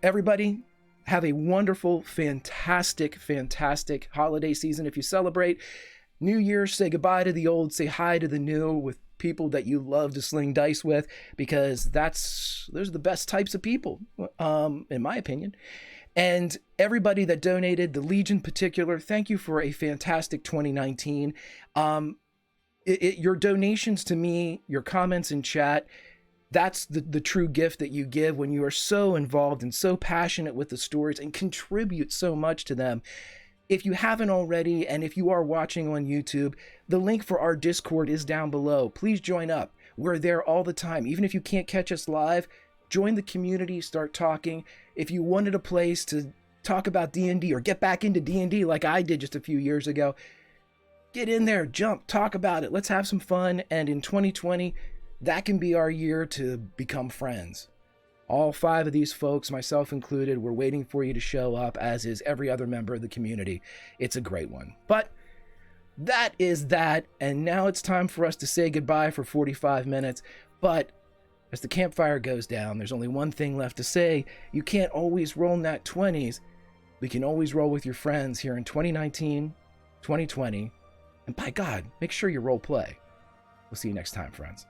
everybody have a wonderful, fantastic holiday season if you celebrate. New Year's, say goodbye to the old, say hi to the new with people that you love to sling dice with, because those are the best types of people, in my opinion. And everybody that donated, the Legion in particular, thank you for a fantastic 2019. Your donations to me, your comments in chat, that's the true gift that you give when you are so involved and so passionate with the stories and contribute so much to them. If you haven't already, and if you are watching on YouTube, the link for our Discord is down below. Please join up. We're there all the time. Even if you can't catch us live, join the community, start talking. If you wanted a place to talk about D&D or get back into D&D like I did just a few years ago, get in there, jump, talk about it. Let's have some fun. And in 2020, that can be our year to become friends. All 5 of these folks, myself included, we're waiting for you to show up, as is every other member of the community. It's a great one. But that is that, and now it's time for us to say goodbye for 45 minutes. But as the campfire goes down, there's only one thing left to say. You can't always roll nat 20s. We can always roll with your friends here in 2019, 2020, and by God, make sure you role play. We'll see you next time, friends.